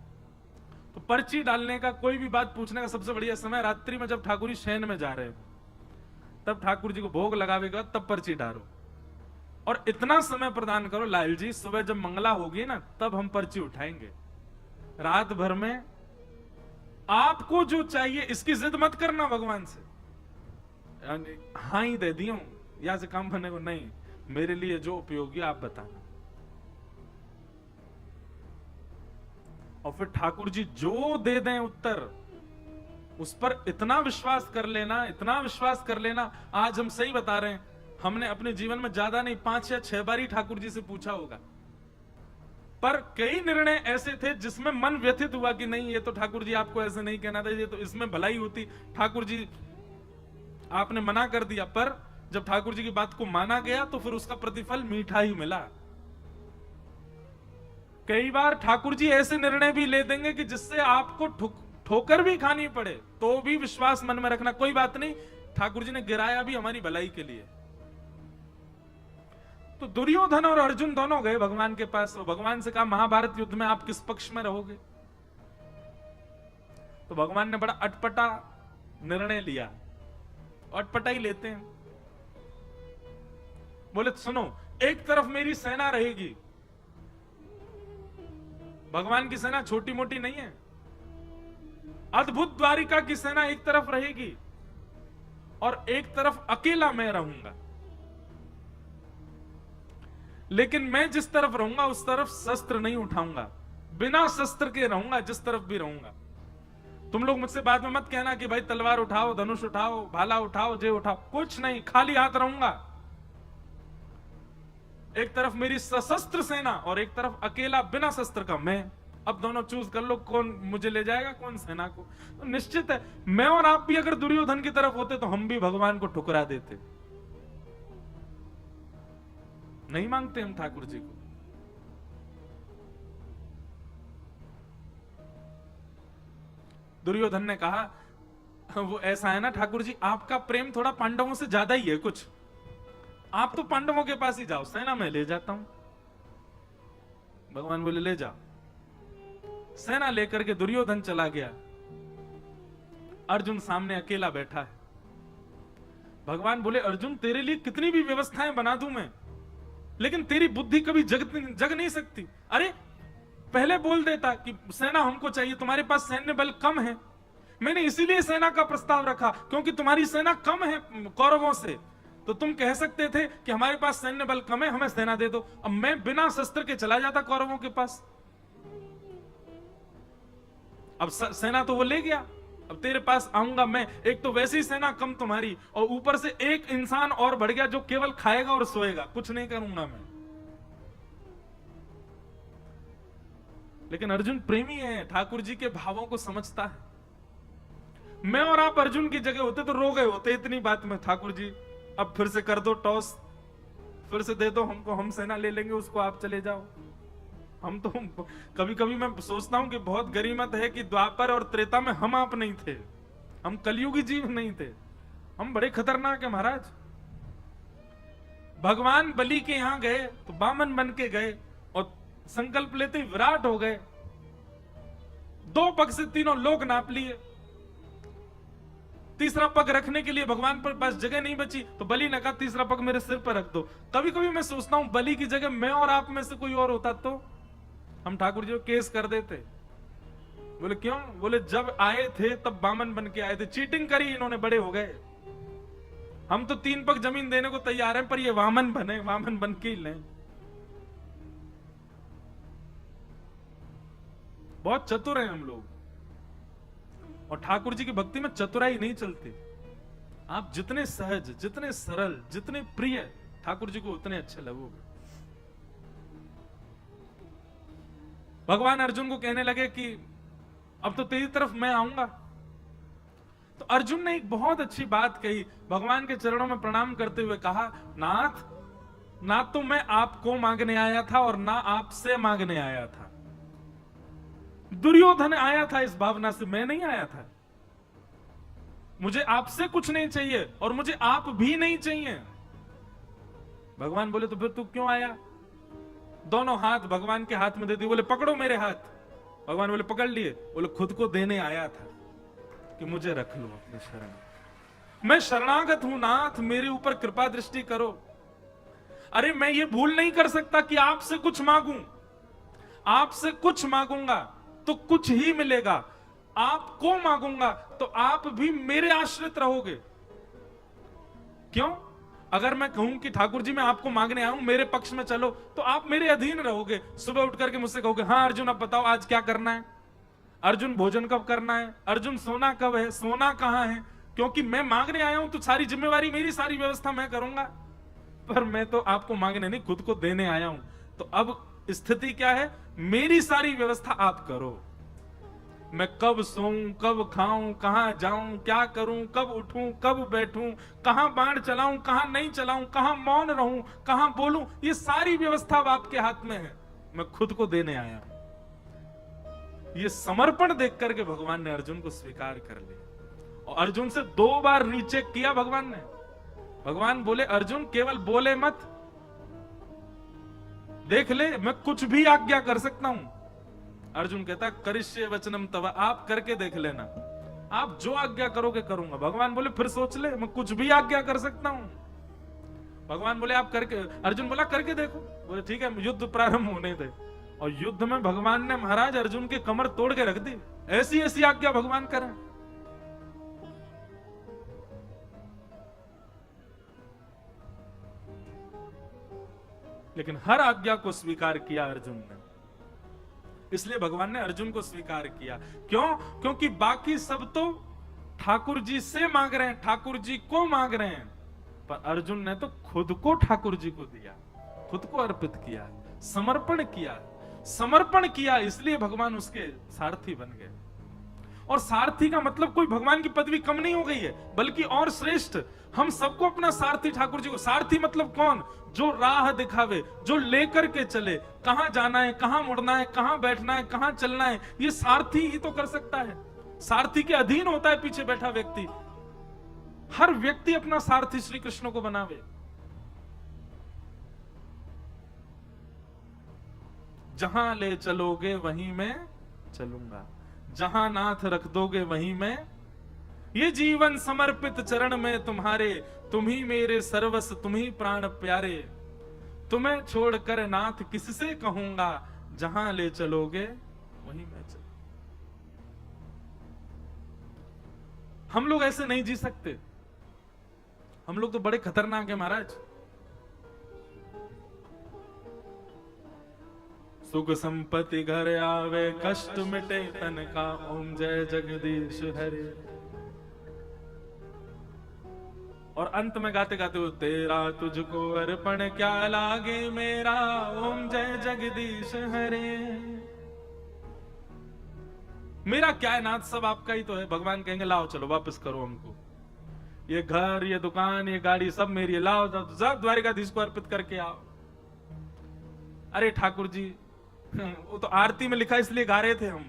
तो पर्ची डालने का, कोई भी बात पूछने का सबसे बढ़िया समय रात्रि में, जब ठाकुर जी शयन में जा रहे हो, तब ठाकुर जी को भोग लगावेगा, तब पर्ची डालो। और इतना समय प्रदान करो लाल जी, सुबह जब मंगला होगी ना, तब हम पर्ची उठाएंगे। रात भर में आपको जो चाहिए इसकी जिद मत करना भगवान से, हाँ ही दे दियो या से काम करने को नहीं, मेरे लिए जो उपयोगी आप बताना। और फिर ठाकुर जी जो दे दें उत्तर, उस पर इतना विश्वास कर लेना, इतना विश्वास कर लेना। आज हम सही बता रहे हैं, हमने अपने जीवन में ज्यादा नहीं 5 या 6 बार ही ठाकुर जी से पूछा होगा, पर कई निर्णय ऐसे थे जिसमें मन व्यथित हुआ कि नहीं, ये तो ठाकुर जी आपको ऐसे नहीं कहना था, ये तो इसमें भलाई होती, ठाकुर जी आपने मना कर दिया। पर जब ठाकुर जी की बात को माना गया तो फिर उसका प्रतिफल मीठा ही मिला। कई बार ठाकुर जी ऐसे निर्णय भी ले देंगे कि जिससे आपको ठोकर भी खानी पड़े, तो भी विश्वास मन में रखना, कोई बात नहीं, ठाकुर जी ने गिराया भी हमारी भलाई के लिए। तो दुर्योधन और अर्जुन दोनों गए भगवान के पास, और भगवान से कहा महाभारत युद्ध में आप किस पक्ष में रहोगे? तो भगवान ने बड़ा अटपटा निर्णय लिया, अटपटा ही लेते हैं। बोले सुनो, एक तरफ मेरी सेना रहेगी, भगवान की सेना छोटी मोटी नहीं है, अद्भुत द्वारिका की सेना एक तरफ रहेगी, और एक तरफ अकेला मैं रहूंगा। लेकिन मैं जिस तरफ रहूंगा उस तरफ शस्त्र नहीं उठाऊंगा, बिना शस्त्र के रहूंगा जिस तरफ भी रहूंगा। तुम लोग मुझसे बाद में मत कहना कि भाई तलवार उठाओ, धनुष उठाओ, भाला उठाओ, जे उठाओ, कुछ नहीं, खाली हाथ रहूंगा। एक तरफ मेरी सशस्त्र सेना और एक तरफ अकेला बिना शस्त्र का मैं। अब दोनों चूज कर लो, कौन मुझे ले जाएगा, कौन सेना को। तो निश्चित है मैं और आप भी अगर दुर्योधन की तरफ होते तो हम भी भगवान को ठुकरा देते। नहीं मांगते हम ठाकुर जी को। दुर्योधन ने कहा वो ऐसा है ना ठाकुर जी, आपका प्रेम थोड़ा पांडवों से ज्यादा ही है कुछ, आप तो पांडवों के पास ही जाओ, सेना मैं ले जाता हूं। भगवान बोले ले जाओ। सेना लेकर के दुर्योधन चला गया, अर्जुन सामने अकेला बैठा है। भगवान बोले अर्जुन तेरे लिए कितनी भी व्यवस्थाएं बना दूं मैं, लेकिन तेरी बुद्धि कभी जग नहीं सकती। अरे पहले बोल देता कि सेना हमको चाहिए, तुम्हारे पास सैन्य बल कम है, मैंने इसीलिए सेना का प्रस्ताव रखा क्योंकि तुम्हारी सेना कम है कौरवों से, तो तुम कह सकते थे कि हमारे पास सैन्य बल कम है, हमें सेना दे दो। अब मैं बिना शस्त्र के चला जाता कौरवों के पास, अब सेना तो वो ले गया, अब तेरे पास आऊंगा मैं, एक तो वैसी सेना कम तुम्हारी, और ऊपर से एक इंसान और बढ़ गया जो केवल खाएगा और सोएगा, कुछ नहीं करूंगा मैं। लेकिन अर्जुन प्रेमी है, ठाकुर जी के भावों को समझता है। मैं और आप अर्जुन की जगह होते तो रो गए होते इतनी बात में, ठाकुर जी अब फिर से कर दो टॉस, फिर से दे दो हमको, हम सेना ले लेंगे, उसको आप चले जाओ। हम तो कभी कभी मैं सोचता हूं कि बहुत गरीमत है कि द्वापर और त्रेता में हम आप नहीं थे, हम कलयुगी जीव नहीं थे, हम बड़े खतरनाक है महाराज। भगवान बलि के यहां गए तो बामन बन के गए और संकल्प लेते ही विराट हो गए, 2 पग से तीनों लोग नाप लिए, तीसरा पग रखने के लिए भगवान पर पास जगह नहीं बची तो बलि ने कहा तीसरा पग मेरे सिर पर रख दो। कभी कभी मैं सोचता हूं बलि की जगह मैं और आप में से कोई और होता तो हम ठाकुर जी को केस कर देते। बोले क्यों? बोले जब आए थे तब बामन बन के आए थे, चीटिंग करी इन्होंने, बड़े हो गए। हम तो 3 पग जमीन देने को तैयार हैं पर ये वामन बने, वामन बन के ही लें। बहुत चतुर हैं हम लोग, और ठाकुर जी की भक्ति में चतुराई नहीं चलती। आप जितने सहज, जितने सरल, जितने प्रिय ठाकुर जी को उतने अच्छे लगोगे। भगवान अर्जुन को कहने लगे कि अब तो तेरी तरफ मैं आऊंगा। तो अर्जुन ने एक बहुत अच्छी बात कही, भगवान के चरणों में प्रणाम करते हुए कहा, नाथ, ना तो मैं आपको मांगने आया था और ना आपसे मांगने आया था। दुर्योधन आया था इस भावना से, मैं नहीं आया था। मुझे आपसे कुछ नहीं चाहिए और मुझे आप भी नहीं चाहिए। भगवान बोले तो फिर तू क्यों आया? दोनों हाथ भगवान के हाथ में दे दिए, बोले पकड़ो मेरे हाथ। भगवान बोले पकड़ लिए, बोले खुद को देने आया था कि मुझे रख लो अपने शरण। मैं शरणागत हूं नाथ, मेरे ऊपर कृपा दृष्टि करो। अरे मैं ये भूल नहीं कर सकता कि आपसे कुछ मांगूं। आपसे कुछ मांगूंगा तो कुछ ही मिलेगा, आपको मांगूंगा तो आप भी मेरे आश्रित रहोगे। क्यों? अगर मैं कहूं कि ठाकुर जी मैं आपको मांगने आऊं, मेरे पक्ष में चलो, तो आप मेरे अधीन रहोगे। सुबह उठ करके मुझसे कहोगे हाँ अर्जुन अब बताओ आज क्या करना है, अर्जुन भोजन कब करना है, अर्जुन सोना कब है, सोना कहां है। क्योंकि मैं मांगने आया हूं तो सारी जिम्मेवारी मेरी, सारी व्यवस्था मैं करूंगा। पर मैं तो आपको मांगने नहीं, खुद को देने आया हूं। तो अब स्थिति क्या है? मेरी सारी व्यवस्था आप करो। मैं कब सोऊं, कब खाऊं, कहां जाऊं, क्या करूं, कब उठूं, कब बैठूं, कहां बाण चलाऊं, कहां नहीं चलाऊं, कहां मौन रहूं, कहां बोलूं, ये सारी व्यवस्था अब आपके हाथ में है। मैं खुद को देने आया हूं। ये समर्पण देख करके भगवान ने अर्जुन को स्वीकार कर लिया और अर्जुन से 2 बार रीचेक किया भगवान ने। भगवान बोले अर्जुन केवल बोले मत, देख ले मैं कुछ भी आज्ञा कर सकता हूं। अर्जुन कहता करिष्ये वचनम तव, आप करके देख लेना, आप जो आज्ञा करोगे करूंगा। भगवान बोले फिर सोच ले, मैं कुछ भी आज्ञा कर सकता हूं। भगवान बोले आप करके, अर्जुन बोला करके देखो। बोले ठीक है, युद्ध प्रारंभ होने दे। और युद्ध में भगवान ने महाराज अर्जुन की कमर तोड़ के रख दी। ऐसी ऐसी आज्ञा भगवान करें। लेकिन हर आज्ञा को स्वीकार किया अर्जुन ने, इसलिए भगवान ने अर्जुन को स्वीकार किया। क्यों? क्योंकि बाकी सब तो ठाकुर जी से मांग रहे हैं, ठाकुर जी को मांग रहे हैं, पर अर्जुन ने तो खुद को ठाकुर जी को दिया, खुद को अर्पित किया, समर्पण किया। समर्पण किया इसलिए भगवान उसके सारथी बन गए। और सारथी का मतलब कोई भगवान की पदवी कम नहीं हो गई है, बल्कि और श्रेष्ठ। हम सबको अपना सारथी ठाकुर जी को, सारथी मतलब कौन? जो राह दिखावे, जो लेकर के चले, कहां जाना है, कहां मुड़ना है, कहां बैठना है, कहां चलना है, ये सारथी ही तो कर सकता है। सारथी के अधीन होता है पीछे बैठा व्यक्ति। हर व्यक्ति अपना सारथी श्री कृष्ण को बनावे। जहां ले चलोगे वहीं मैं चलूंगा, जहां नाथ रख दोगे वहीं मैं। ये जीवन समर्पित चरण में तुम्हारे, तुम ही मेरे सर्वस्व, तुम ही प्राण प्यारे। तुम्हें छोड़कर नाथ किससे कहूंगा, जहां ले चलोगे वहीं मैं चलूंगा। हम लोग ऐसे नहीं जी सकते, हम लोग तो बड़े खतरनाक है महाराज। सुख संपत्ति घर आवे, कष्ट मिटे तन का, ओम जय जगदीश हरे। और अंत में गाते गाते वो तेरा तुझको अर्पण क्या लागे मेरा, ओम जय जगदीश हरे। मेरा क्या है नाथ, सब आपका ही तो है। भगवान कहेंगे लाओ चलो वापस करो हमको, ये घर, ये दुकान, ये गाड़ी सब मेरी है, लाओ सब द्वारिकाधीश को अर्पित करके आओ। अरे ठाकुर जी वो तो आरती में लिखा इसलिए गा रहे थे हम,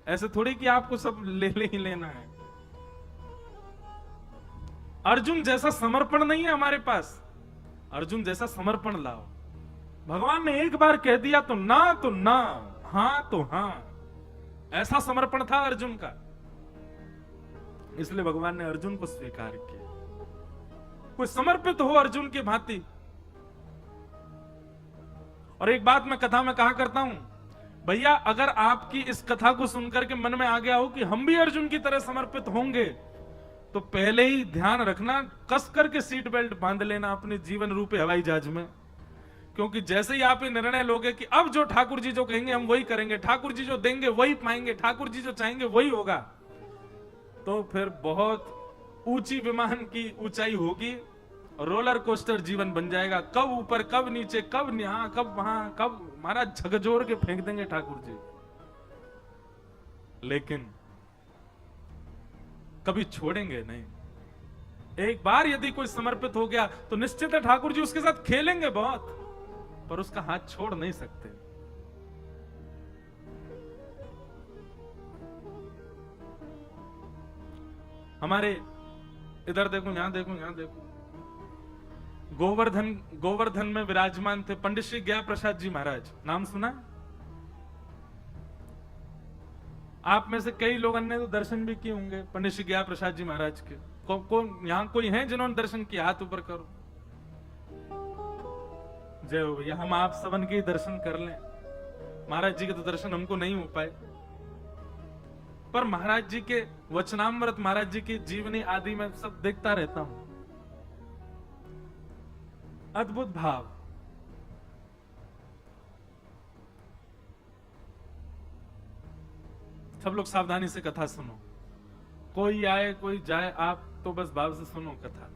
ऐसे थोड़ी कि आपको सब ले ही लेना है। अर्जुन जैसा समर्पण नहीं है हमारे पास, अर्जुन जैसा समर्पण लाओ। भगवान ने एक बार कह दिया तो ना, हां तो हां, ऐसा समर्पण था अर्जुन का, इसलिए भगवान ने अर्जुन को स्वीकार किया। कोई समर्पित हो अर्जुन की भांति। और एक बात मैं कथा में कहा करता हूं, भैया अगर आपकी इस कथा को सुनकर के मन में आ गया हो कि हम भी अर्जुन की तरह समर्पित होंगे, तो पहले ही ध्यान रखना, कस करके सीट बेल्ट बांध लेना अपने जीवन रूपी हवाई जहाज में। क्योंकि जैसे ही आप ये निर्णय लोगे कि अब जो ठाकुर जी जो कहेंगे हम वही करेंगे, ठाकुर जी जो देंगे वही पाएंगे, ठाकुर जी जो चाहेंगे वही होगा, तो फिर बहुत ऊंची विमान की ऊंचाई होगी, रोलर कोस्टर जीवन बन जाएगा। कब ऊपर, कब नीचे, कब यहां, कब वहां, कब महाराज झकझोर के फेंक देंगे ठाकुर जी। लेकिन कभी छोड़ेंगे नहीं। एक बार यदि कोई समर्पित हो गया तो निश्चित है ठाकुर जी उसके साथ खेलेंगे बहुत, पर उसका हाथ छोड़ नहीं सकते। हमारे इधर देखो, यहां देखो, यहां देखो, गोवर्धन में विराजमान थे पंडित श्री ज्ञा प्रसाद जी महाराज, नाम सुना? आप में से कई लोगों ने तो दर्शन भी किए होंगे पंडित श्री ज्ञा प्रसाद जी महाराज के। कौन यहां कोई है जिन्होंने दर्शन किया? हाथ ऊपर करो। जय हो भैया, हम आप सबन के दर्शन कर लें। महाराज जी के तो दर्शन हमको नहीं हो पाए, पर महाराज जी के वचनामृत, महाराज जी की जीवनी आदि में सब देखता रहता हूं। अद्भुत भाव। सब लोग सावधानी से कथा सुनो, कोई आए कोई जाए, आप तो बस भाव से सुनो कथा।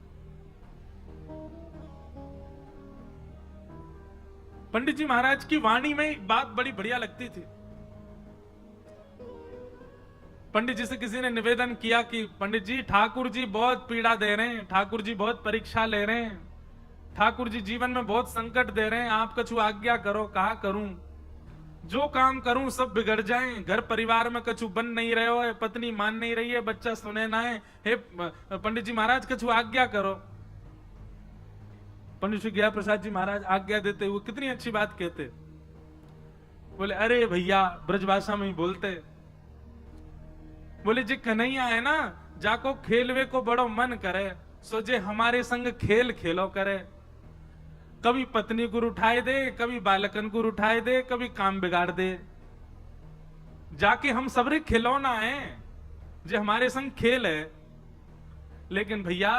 पंडित जी महाराज की वाणी में एक बात बड़ी बढ़िया लगती थी। पंडित जी से किसी ने निवेदन किया कि पंडित जी, ठाकुर जी बहुत पीड़ा दे रहे हैं, ठाकुर जी बहुत परीक्षा ले रहे हैं, ठाकुर जी जीवन में बहुत संकट दे रहे हैं, आप कछु आज्ञा करो। कहा करूं, जो काम करूं सब बिगड़ जाएं, घर परिवार में कछु बन नहीं रहे हो, पत्नी मान नहीं रही है, बच्चा सुने ना है, हे पंडित जी महाराज कछु आज्ञा करो। पंडित श्री ज्ञा प्रसाद जी महाराज आज्ञा देते हुए कितनी अच्छी बात कहते, बोले अरे भैया, ब्रजभाषा में ही बोलते, बोले जी कन्हैया है ना, जाको खेलवे को बड़ो मन करे, सोचे हमारे संग खेल खेलो करे। कभी पत्नी को उठाए दे, कभी बालकन को उठाए दे, कभी काम बिगाड़ दे। जाके हम सबरे खिलौना है, जो हमारे संग खेल है। लेकिन भैया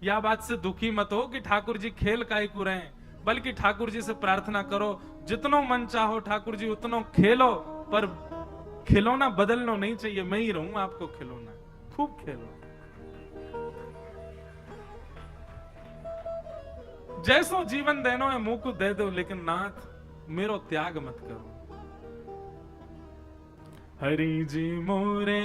यह बात से दुखी मत हो कि ठाकुर जी खेल काहे को रहे, बल्कि ठाकुर जी से प्रार्थना करो जितनो मन चाहो ठाकुर जी उतनो खेलो, पर खिलौना बदलना नहीं चाहिए, मैं ही रहूं आपको खिलौना, खूब खेलो। जैसो जीवन देनो है मुंह को दे दो, लेकिन नाथ मेरो त्याग मत करो। हरि जी मोरे